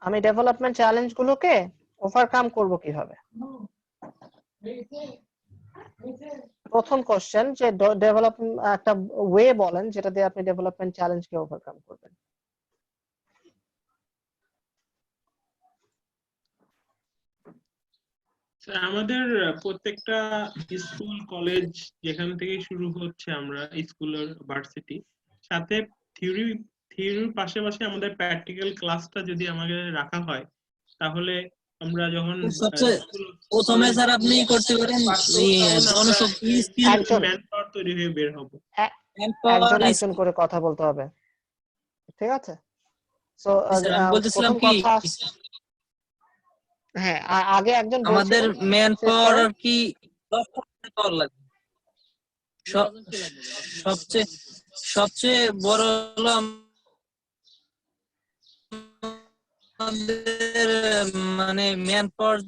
আমি ডেভেলপমেন্ট চ্যালেঞ্জ গুলোকে ওভারকাম করব কিভাবে? প্রথম কোশ্চেন যে ডেভেলপমেন্ট একটা ওয়ে বলেন যেটা দিয়ে আপনি ডেভেলপমেন্ট চ্যালেঞ্জকে ওভারকাম করবেন। স্যার আমাদের প্রত্যেকটা স্কুল কলেজ যেখান থেকে শুরু হচ্ছে, আমরা স্কুল আর ভার্সিটি সাথে থিওরি থিওরির পাশাপাশি আমাদের প্র্যাকটিক্যাল ক্লাসটা যদি আমাদের রাখা হয় তাহলে আমরা যখন সবচেয়ে প্রথমে স্যার আপনি করতে পারেন জনশক্তি স্কিল একজন ম্যান পাওয়ার তৈরি হয়ে বের হবো। একজন একজন করে কথা বলতে হবে, ঠিক আছে? সো স্যার আমি বলতেছিলাম প্রথম কি কথা, হ্যাঁ আগে একজন আমাদের বলছিলেন, ম্যান শেষ পাওয়ার করেন। আর কি 10% পাওয়ার লাগবে। সবচেয়ে সবচেয়ে বড় হলো আমাদের মানে man power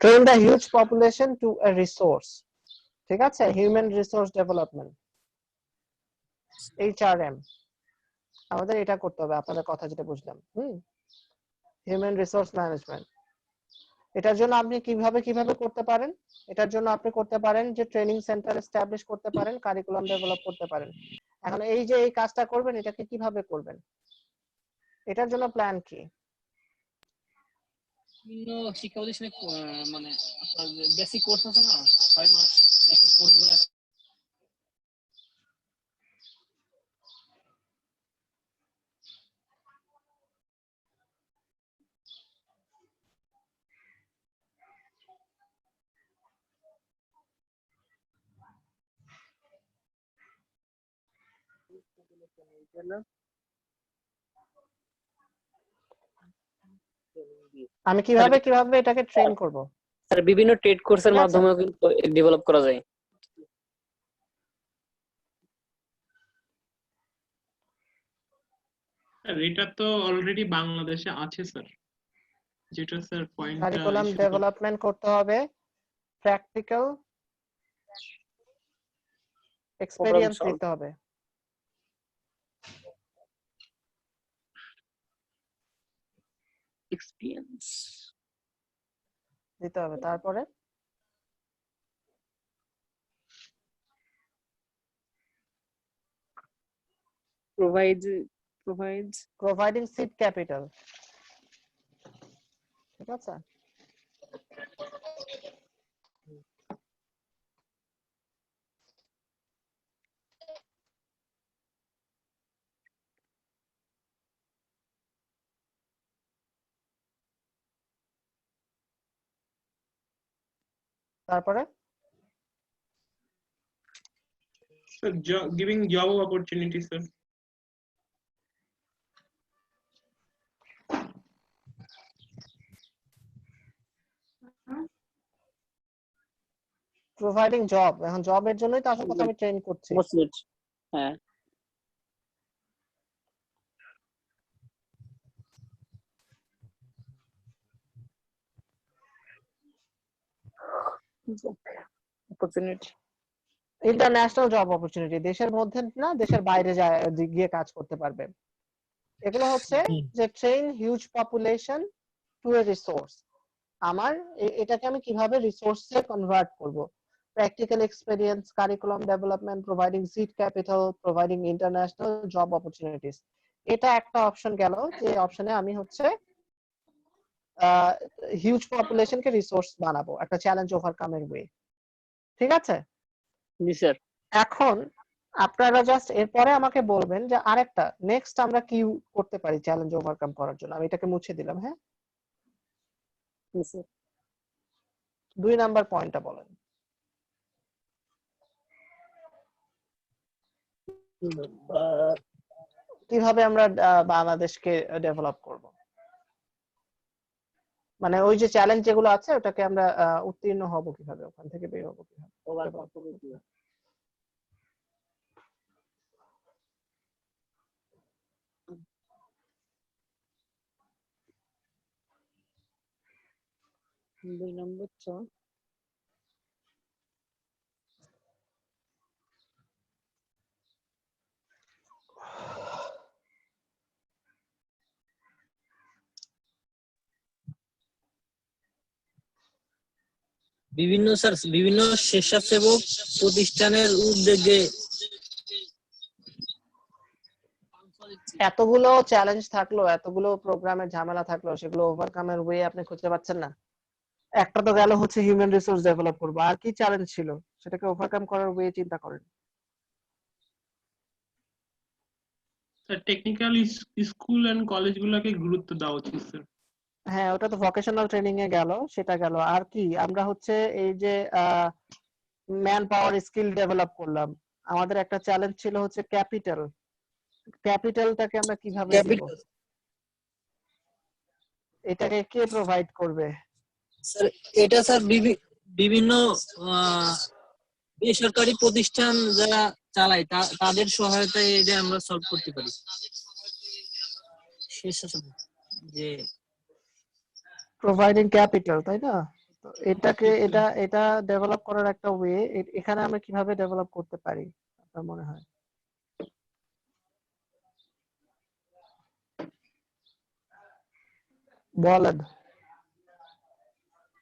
Train the huge population to a resource, ঠিক আছে? হিউম্যান রিসোর্স ডেভেলপমেন্ট, HRM, আমাদের এটা করতে হবে। আপনাদের কথা যেটা বুঝলাম, হিউম্যান রিসোর্স ম্যানেজমেন্ট। এটার জন্য আপনি কিভাবে করতে পারেন? এটার জন্য আপনি করতে পারেন যে ট্রেনিং সেন্টার এস্টাবলিশ করতে পারেন, কারিকুলাম ডেভেলপ করতে পারেন। এখন এই যে এই কাজটা করবেন, এটাকে কিভাবে করবেন? এটার জন্য প্ল্যান কি? বিভিন্ন শিক্ষা প্রতিষ্ঠানে মানে আপনার বেসিক কোর্স আছে না 6 মাস, এইসব কোর্সগুলো আমি কিভাবে এটাকে ট্রেন করব? স্যার বিভিন্ন ট্রেড কোর্সের ঠিক আছে? মাধ্যমে কিন্তু ডেভেলপ করা যায়। আর এটা তো অলরেডি বাংলাদেশে আছে স্যার, যেটা স্যার পয়েন্টটা কারিকুলাম ডেভেলপমেন্ট করতে হবে, প্র্যাকটিক্যাল এক্সপেরিয়েন্স দিতে হবে। এক্সপেরিয়েন্স দিতে হবে। তারপরে প্রোভাইডিং সিড ক্যাপিটাল, ঠিক আছে? তারপরে sir giving job opportunity sir. Providing job, এখন জবের জন্যই তো আসল কথা আমি ট্রেন করছি। হ্যাঁ অপরচুনিটি, ইন্টারন্যাশনাল জব অপরচুনিটি, দেশের মধ্যে না দেশের বাইরে গিয়ে কাজ করতে পারবে। এগুলো হচ্ছে যে train huge population to a resource. আমার এটাকে আমি কিভাবে রিসোর্সে কনভার্ট করব? Practical experience, curriculum development, providing seed capital, providing international job opportunities. এটা একটা অপশন গেল, যে অপশনে আমি হচ্ছে হিউজ পপুলেশনকে রিসোর্স বানাবো একটা চ্যালেঞ্জ ওভারকামের ওয়ে, ঠিক আছে? জি স্যার। এখন আপনারা জাস্ট এরপরে আমাকে বলবেন যে আরেকটা নেক্সট আমরা কি করতে পারি চ্যালেঞ্জ ওভারকাম করার জন্য। আমি এটাকে মুছে দিলাম। হ্যাঁ, 2 নাম্বার পয়েন্টটা বলেন। কিভাবে আমরা বাংলাদেশকে ডেভেলপ করব? মানে ওই যে চ্যালেঞ্জ যেগুলো আছে ওটাকে আমরা উত্তীর্ণ হব কিভাবে, ওখান থেকে বের হব কিভাবে? বিভিন্ন স্যার বিভিন্ন স্বেচ্ছাসেবক প্রতিষ্ঠানের উদ্যোগে এতগুলো চ্যালেঞ্জ থাকলো, এতগুলো প্রোগ্রামের ঝামেলা থাকলো, সেগুলো ওভারকামের ওয়ে আপনি খুঁজে পাচ্ছেন না। একটা তো গেল হচ্ছে হিউম্যান রিসোর্স ডেভেলপ করবো, আর কি চ্যালেঞ্জ ছিল সেটাকে ওভারকাম করার ওয়ে চিন্তা করেন। টেকনিক্যাল স্কুল এন্ড কলেজগুলোকে গুরুত্ব দেওয়া উচিত স্যার। হ্যাঁ, ওটা তো ভোকেশনাল ট্রেনিং এ গেল, সেটা গেল। আর কি আমরা হচ্ছে এই যে ম্যান পাওয়ার স্কিল ডেভেলপ করলাম, আমাদের একটা চ্যালেঞ্জ ছিল হচ্ছে ক্যাপিটাল। ক্যাপিটালটাকে আমরা কিভাবে দিব, ক্যাপিটাল এটাকে কে প্রোভাইড করবে? স্যার, এটা স্যার বিভিন্ন আহ, বেসরকারি প্রতিষ্ঠান যারা চালায় তাদের সহায়তায় এটা আমরা সলভ করতে পারি। শেষ আছে যে প্রোভাইডিং ক্যাপিটাল, তাই না? তো এটাকে এটা ডেভেলপ করার একটা ওয়ে এখানে আমরা কিভাবে ডেভেলপ করতে পারি আপনার মনে হয়? বলেন।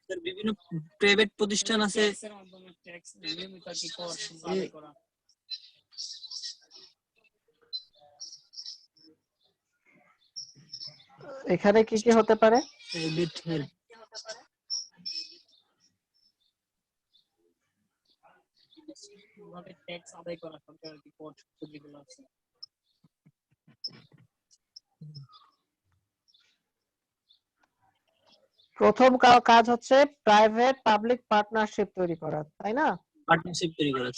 স্যার, বিভিন্ন প্রাইভেট প্রতিষ্ঠান আছে, এখানে কি কি হতে পারে? প্রাইভেট হেল্প ট্যাক্স আদায় করা, সরকারের কি কর যেগুলো আছে। প্রথম কাজ হচ্ছে প্রাইভেট পাবলিক পার্টনারশিপ তৈরি করা, তাই না? পার্টনারশিপ তৈরি করা,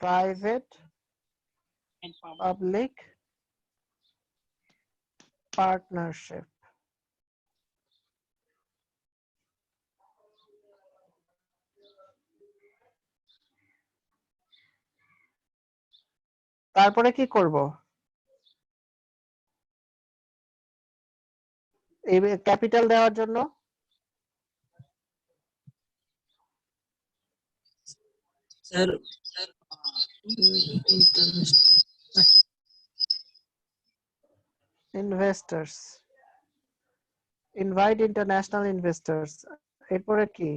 প্রাইভেট পাবলিক পার্টনারশিপ। তারপরে কি করব? এই ক্যাপিটাল দেওয়ার জন্য sir investors, invite international investors. এরপরে কি?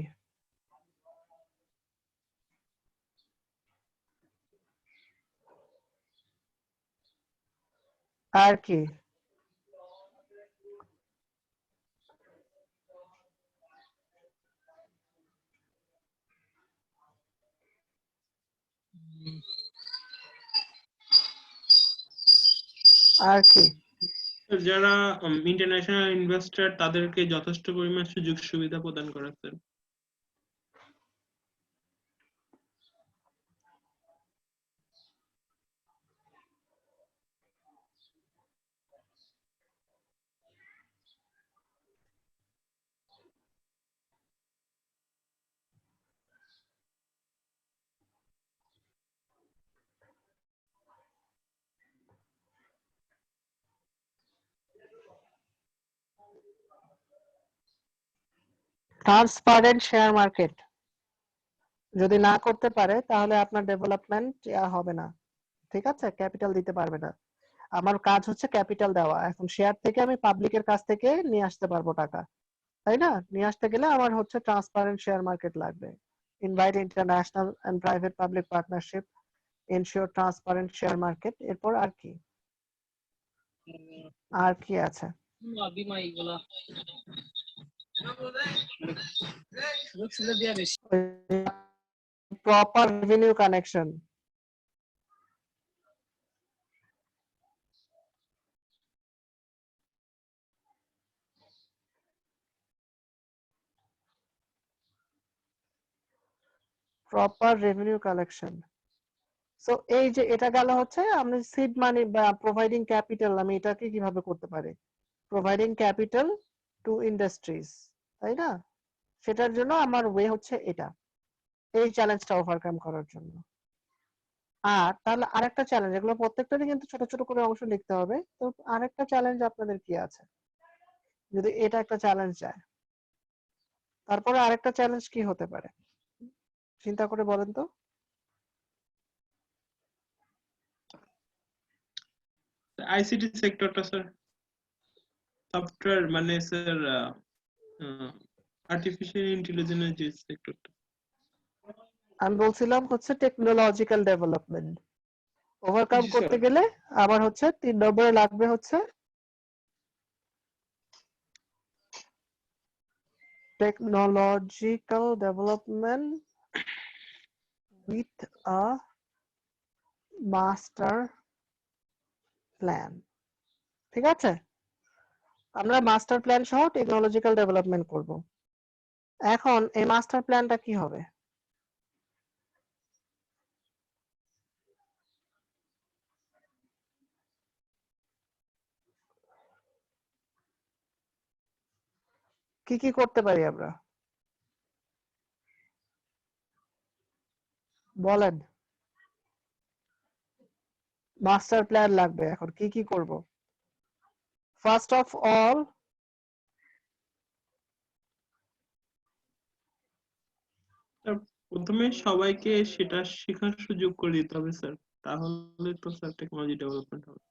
আর কি? আর কি? যারা ইন্টারন্যাশনাল ইনভেস্টর তাদেরকে যথেষ্ট পরিমাণ সুযোগ সুবিধা প্রদান করা স্যার। ট্রান্সপারেন্ট শেয়ার মার্কেট যদি না করতে পারে তাহলে আপনার ডেভেলপমেন্ট হবে না, ঠিক আছে? ক্যাপিটাল দিতে পারবে না। আমার কাজ হচ্ছে ক্যাপিটাল দেওয়া, এখন শেয়ার থেকে আমি পাবলিকের কাছ থেকে নিয়ে আসতে পারবো টাকা, তাই না? নিয়ে আসতে গেলে আমার হচ্ছে ট্রান্সপারেন্ট শেয়ার মার্কেট লাগবে। Invite international and private public partnership, ensure transparent share market. এরপর আর কি? আর কি আছে? বিমা এগুলা সুযোগ সুবিধা দেওয়া বেশি। Proper revenue connection, proper revenue collection. So এই যে এটা গেল হচ্ছে আমি সিড মানি বা প্রোভাইডিং ক্যাপিটাল, আমি এটাকে কিভাবে করতে পারি? প্রোভাইডিং ক্যাপিটাল টু ইন্ডাস্ট্রিজ, তাই না? সেটার জন্য আমার ওয়ে হচ্ছে এটা, এই চ্যালেঞ্জটা ওভারকাম করার জন্য। আর তাহলে আরেকটা চ্যালেঞ্জ, এগুলো প্রত্যেকটারই কিন্তু ছোট ছোট করে অংশ লিখতে হবে। তো আরেকটা চ্যালেঞ্জ আপনাদের কি আছে যদি এটা একটা চ্যালেঞ্জ যায়? তারপরে আরেকটা চ্যালেঞ্জ কি হতে পারে চিন্তা করে বলেন তো। আইসিটি সেক্টরটা স্যার, সফটওয়্যার মানে স্যার আর্টিফিশিয়াল ইন্টেলিজেন্সের যে সেক্টরটা। আমি বলছিলাম হচ্ছে টেকনোলজিক্যাল ডেভেলপমেন্ট, ওভারকাম জি করতে স্যার। গেলে আবার হচ্ছে 3 নম্বরে লাগবে হচ্ছে technological development with a master plan. ঠিক আছে, আমরা মাস্টার প্ল্যান সহ টেকনোলজিক্যাল ডেভেলপমেন্ট করব। এখন এই মাস্টার প্ল্যানটা কি হবে? কি কি করতে পারি আমরা বলেন? মাস্টার প্ল্যান লাগবে, এখন কি কি করব? ফার্স্ট অফ অল স্যার, প্রথমে সবাইকে সেটা শেখার সুযোগ করে দিতে হবে স্যার, তাহলে তো স্যার টেকনোলজি ডেভেলপমেন্ট হবে।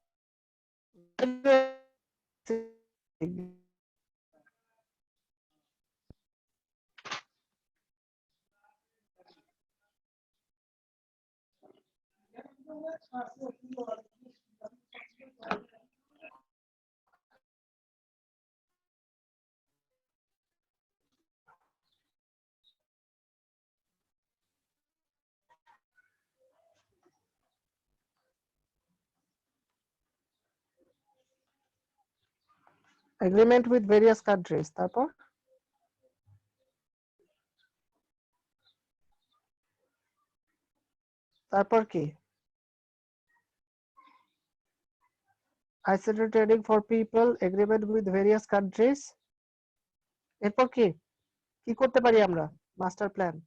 এগ্রিমেন্ট উইথ ভেরিয়াস কান্ট্রিজ, তারপর কি? ICT training for people, agreement with various countries. এরপর কি কি করতে পারি আমরা? Master plan.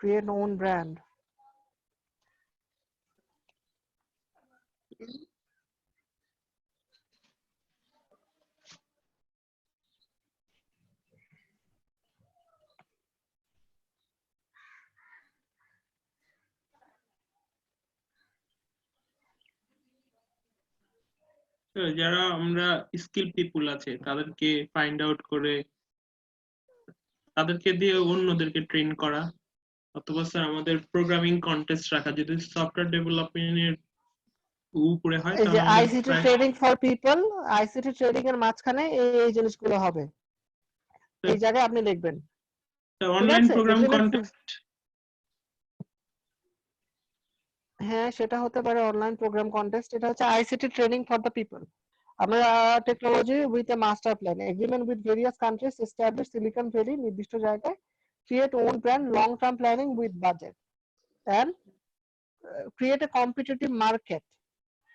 Create own brand. Sir, যারা আমরা স্কিল পিপুল আছে তাদেরকে ফাইন্ড আউট করে তাদেরকে দিয়ে অন্যদেরকে ট্রেন করা, অথবা স্যার আমাদের প্রোগ্রামিং কন্টেস্ট রাখা, যদি সফটওয়্যার ডেভেলপমেন্টের উপরে হয় এই যে তাহলে আমাদের আইসিটি প্রায় training for people, ICT training এর মাঝখানে এই জিনিসগুলো হবে, এই জায়গায় আপনি লিখবেন। ঠিক অনলাইন আছে, প্রোগ্রাম এগ্রিমেন্ট। কন্টেস্ট। হ্যাঁ, সেটা হতে পারে অনলাইন প্রোগ্রাম কন্টেস্ট। এটা হচ্ছে ICT training for the people. আমরা technology with a master plan, agreement with various countries, establish Silicon Valley, নির্দিষ্ট জায়গায়, create own brand, long term planning with budget, and create a competitive market.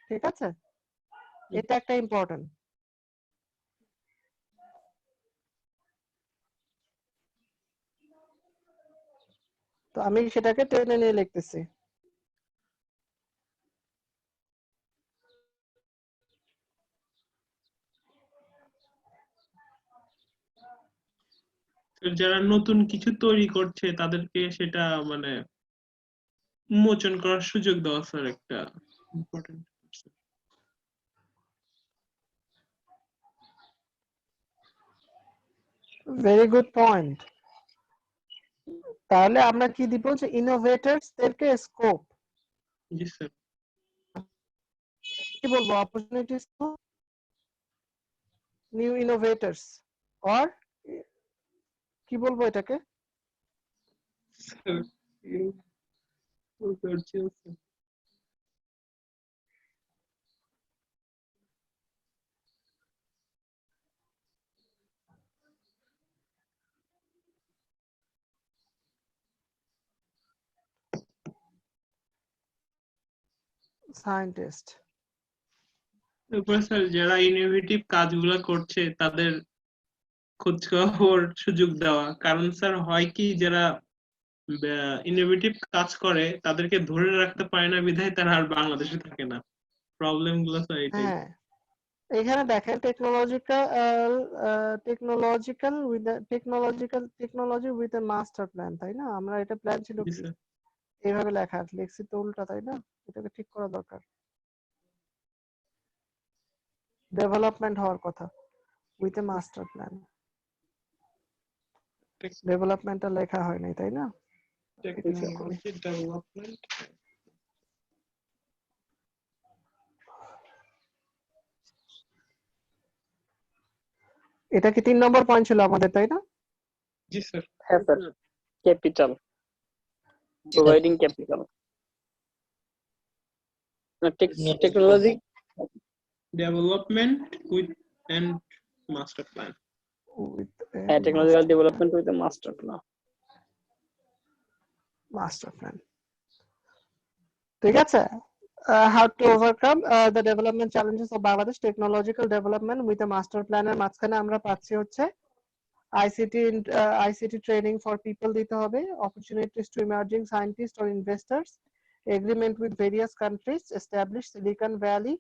ঠিক আছে, এটা একটা important. তো আমি সেটাকে টেনে নিয়ে লিখতেছি। যারা নতুন কিছু তৈরি করছে তাদেরকে সেটা মানে উন্মোচন করার সুযোগ দেওয়া স্যার একটা ইম্পর্টেন্ট। Very good point. তাহলে আমরা কি দিব? যে ইনোভেটরস দেরকে স্কোপ, জি স্যার। কি বলবো, অপরচুনিটিস, নিউ ইনোভেটরস, অর কি বলবো এটাকে? স্যার, বলতে পারছি না স্যার। সায়েন্টিস্ট। তারপরে স্যার যারা ইনোভেটিভ কাজগুলো করছে তাদের খোঁজ খবর সুযোগ দেওয়া, কারণ স্যার হয় কি যারা ইনোভেটিভ কাজ করে তাদেরকে ধরে রাখতে পারে না বিধায় তারা আর বাংলাদেশে থাকে না। প্রবলেম গুলো স্যার এটাই। হ্যাঁ, এখানে দেখেন technology with a master plan, তাই না? আমরা এটা প্ল্যান ছিল জি কি স্যার। এইভাবে লেখা, লিখছি তো উল্টা, তাই না? এটাকে ঠিক করা দরকার। ডেভেলপমেন্ট হওয়ার কথা উইথ এ মাস্টার প্ল্যান, ডেভেলপমেন্টটা লেখা হয় নাই, তাই না? Technology development. এটা কি 3 নম্বর পয়েন্ট ছিল আমাদের, তাই না? জি স্যার। হ্যাঁ sir, capital, providing capital, technology development with and master plan. With হ্যাঁ, technological development with master plan. Master plan, ঠিক আছে। How to overcome the development challenges of Bangladesh technological development with a master plan এর মাঝখানে আমরা পাচ্ছি হচ্ছে ICT training for people দিতে হবে, opportunities to emerging scientists or investors, agreement with various countries, establish Silicon Valley,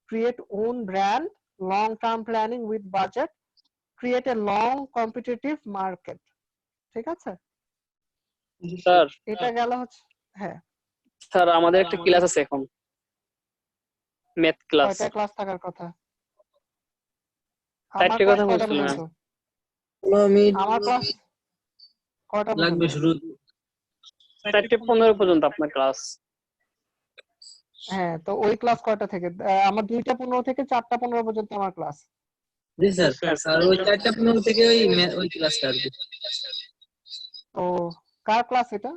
create own brand, long term planning with budget, create a long competitive market, ঠিক আছে? Sir, এটা গেল হচ্ছে, হ্যাঁ। Sir আমাদের একটা ক্লাস আছে এখন, ম্যাথ ক্লাস। কয়টা ক্লাস থাকার কথা? আমার চারটে ক্লাস কথা কয়টা বলছিলেন। পর্যন্ত? 15 মিনিট আমার ক্লাস কয়টা লাগবে পর্যন্ত? শুরু। 4:15 পর্যন্ত আপনার ক্লাস। হ্যাঁ, তো ওই ক্লাস কয়টা থেকে? আমার 2:15 থেকে 4:15 পর্যন্ত আমার ক্লাস। জি স্যার, স্যার আর ওই 4:15 থেকে ওই ক্লাসটা আর কি। তো কার ক্লাস এটা?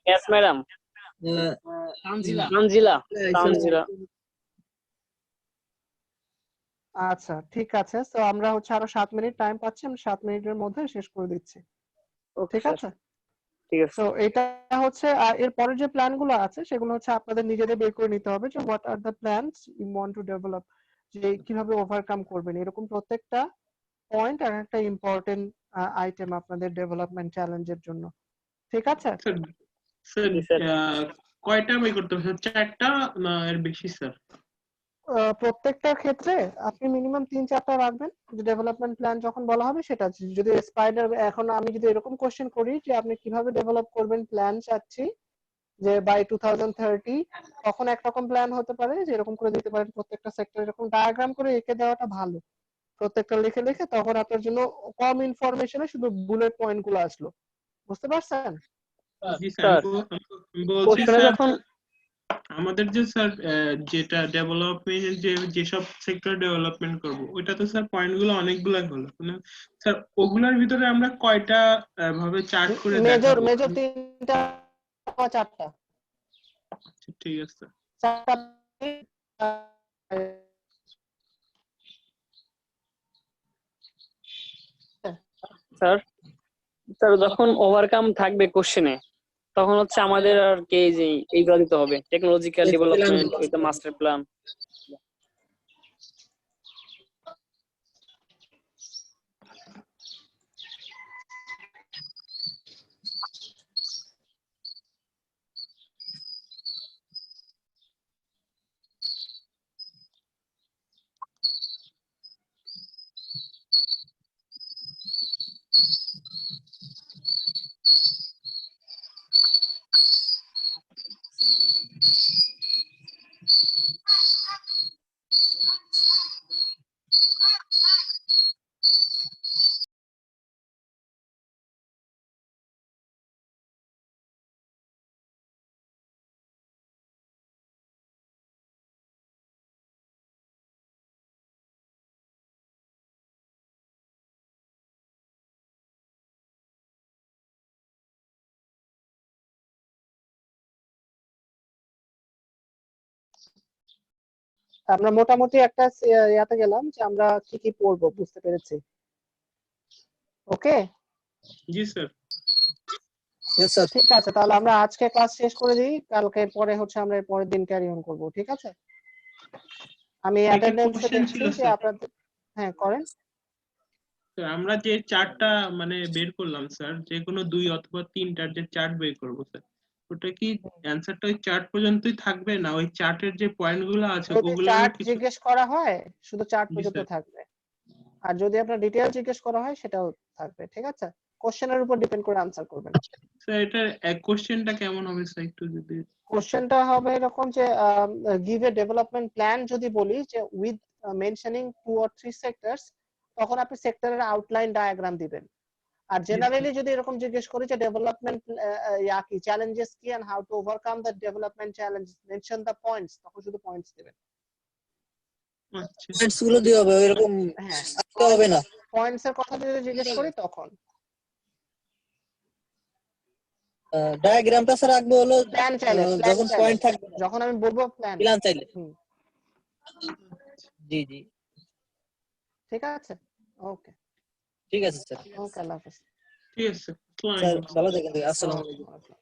Math madam Tanzila. তানজিলা। আচ্ছা, ঠিক আছে। তো আমরা হচ্ছে আরো 7 মিনিট টাইম পাচ্ছি, আমরা 7 মিনিটের মধ্যে শেষ করে দিচ্ছি, ওকে ঠিক স্যার, আছে? ঠিক আছে। তো এটা হচ্ছে, আর এর পরে যে প্ল্যান গুলো আছে সেগুলো হচ্ছে আপনাদের নিজেদের বের করে নিতে হবে যে what are the plans you want to develop, যে কিভাবে ওভারকাম করবেন। এরকম প্রত্যেকটা পয়েন্ট আর একটা ইম্পর্টেন্ট আইটেম আপনাদের ডেভেলপমেন্ট চ্যালেঞ্জের জন্য, ঠিক আছে? স্যার স্যার জি স্যার। কয়টা বই করতে হবে স্যার? 4টা না এর বেশি স্যার? প্রত্যেকটার ক্ষেত্রে আপনি মিনিমাম 3-4টা রাখবেন, যে ডেভেলপমেন্ট প্ল্যান যখন বলা হবে সেটা। যদি স্পাইডার, এখন আমি যদি এরকম কোশ্চেন করি যে আপনি কিভাবে ডেভেলপ করবেন প্ল্যান চাচ্ছি যে বাই 2030, তখন একরকম প্ল্যান হতে পারে, যে এরকম করে দিতে পারেন প্রত্যেকটা সেক্টর এরকম ডায়াগ্রাম করে এঁকে দেওয়াটা ভালো। প্রত্যেকটা লিখে লিখে তখন আপনার জন্য কম ইনফরমেশনে শুধু বুলেট পয়েন্ট গুলো আসলো, বুঝতে পারছেন? জি স্যার, স্যার, আমি বলছি কোশ্চেনে স্যার, যখন আমাদের যে স্যার যেটা ডেভেলপমেন্ট, যেসব সেক্টর ডেভেলপমেন্ট করব, ওইটা তো স্যার পয়েন্ট গুলো অনেকগুলো হলো মানে স্যার, ওগুলোর ভিতরে আমরা কয়টা ভাবে চার্ট করে মেজর দেখাবো? মেজর 3টা বা 4টা? আচ্ছা, ঠিক আছে। 4টা। স্যার, স্যার যখন ওভারকাম থাকবে কোশ্চেনে, তখন হচ্ছে আমাদের আর কি এই যে এইগুলো দিতে হবে, টেকনোলজিক্যাল এই ডেভেলপমেন্ট প্ল্যানগুলো। With master plan. আমরা মোটামুটি একটা ইয়াতে গেলাম যে আমরা কি কি পড়বো, বুঝতে পেরেছি। ওকে, জি স্যার। Yes sir. ঠিক আছে, তাহলে আমরা আজকে ক্লাস শেষ করে দিই, কালকে পরে হচ্ছে আমরা এর পরের দিন ক্যারি অন করবো, ঠিক আছে? আমি একটা অ্যাটেন্ডেন্সে কোশ্চেন দেখছি ছিল যে স্যার। আপনাদের, হ্যাঁ করেন। স্যার, আমরা যে চার্টটা মানে বের করলাম স্যার, যে কোনো 2 অথবা 3টার যে চার্ট বের করবো স্যার, ওটা কি অ্যানসারটা ওই চার্ট পর্যন্তই থাকবে, না ওই চার্টের যে পয়েন্ট গুলো আছে যদি ওগুলো চার্ট কিছু? জিজ্ঞেস করা হয় শুধু চার্ট জি পর্যন্ত স্যার। থাকবে, আর যদি আপনার ডিটেইল জিজ্ঞেস করা হয় সেটাও থাকবে, ঠিক আছে? কোশ্চেনের উপর ডিপেন্ড করে আনসার করবেন। স্যার এটার কোশ্চেনটা কেমন হবে স্যার একটু যদি? কোশ্চেনটা হবে এরকম যে গিভ এ ডেভেলপমেন্ট প্ল্যান, যদি বলি যে উইথ মেনশনিং 2 or 3 সেক্টরস, তখন আপনি সেক্টরের আউটলাইন ডায়াগ্রাম দিবেন। আর জেনারেলি যদি এরকম জিজ্ঞেস করি যে ডেভেলপমেন্ট কি চ্যালেঞ্জেস কি and how to overcome the development challenge, mention the points, তখন শুধু পয়েন্টস দিবেন। আচ্ছা পয়েন্টস গুলো দিয়ে হবে, এরকম হ্যাঁ, আঁকতে হবে না। পয়েন্টস এর কথা যদি জিজ্ঞেস করি তখন ডায়াগ্রামটা স্যার আঁকবো হলো প্ল্যান চাইলে, যখন পয়েন্ট থাকবে না, যখন আমি বলবো প্ল্যান। প্ল্যান চাইলে। হুম, জি জি, ঠিক আছে, ওকে ঠিক আছে স্যার। ওকে, আল্লাহ হাফেজ। ঠিক আছে স্যার। আসসালামু স্যার আলাইকুম। ভালো থাকেন, আসসালামু আলাইকুম। ওয়ালাইকুম আসসালাম।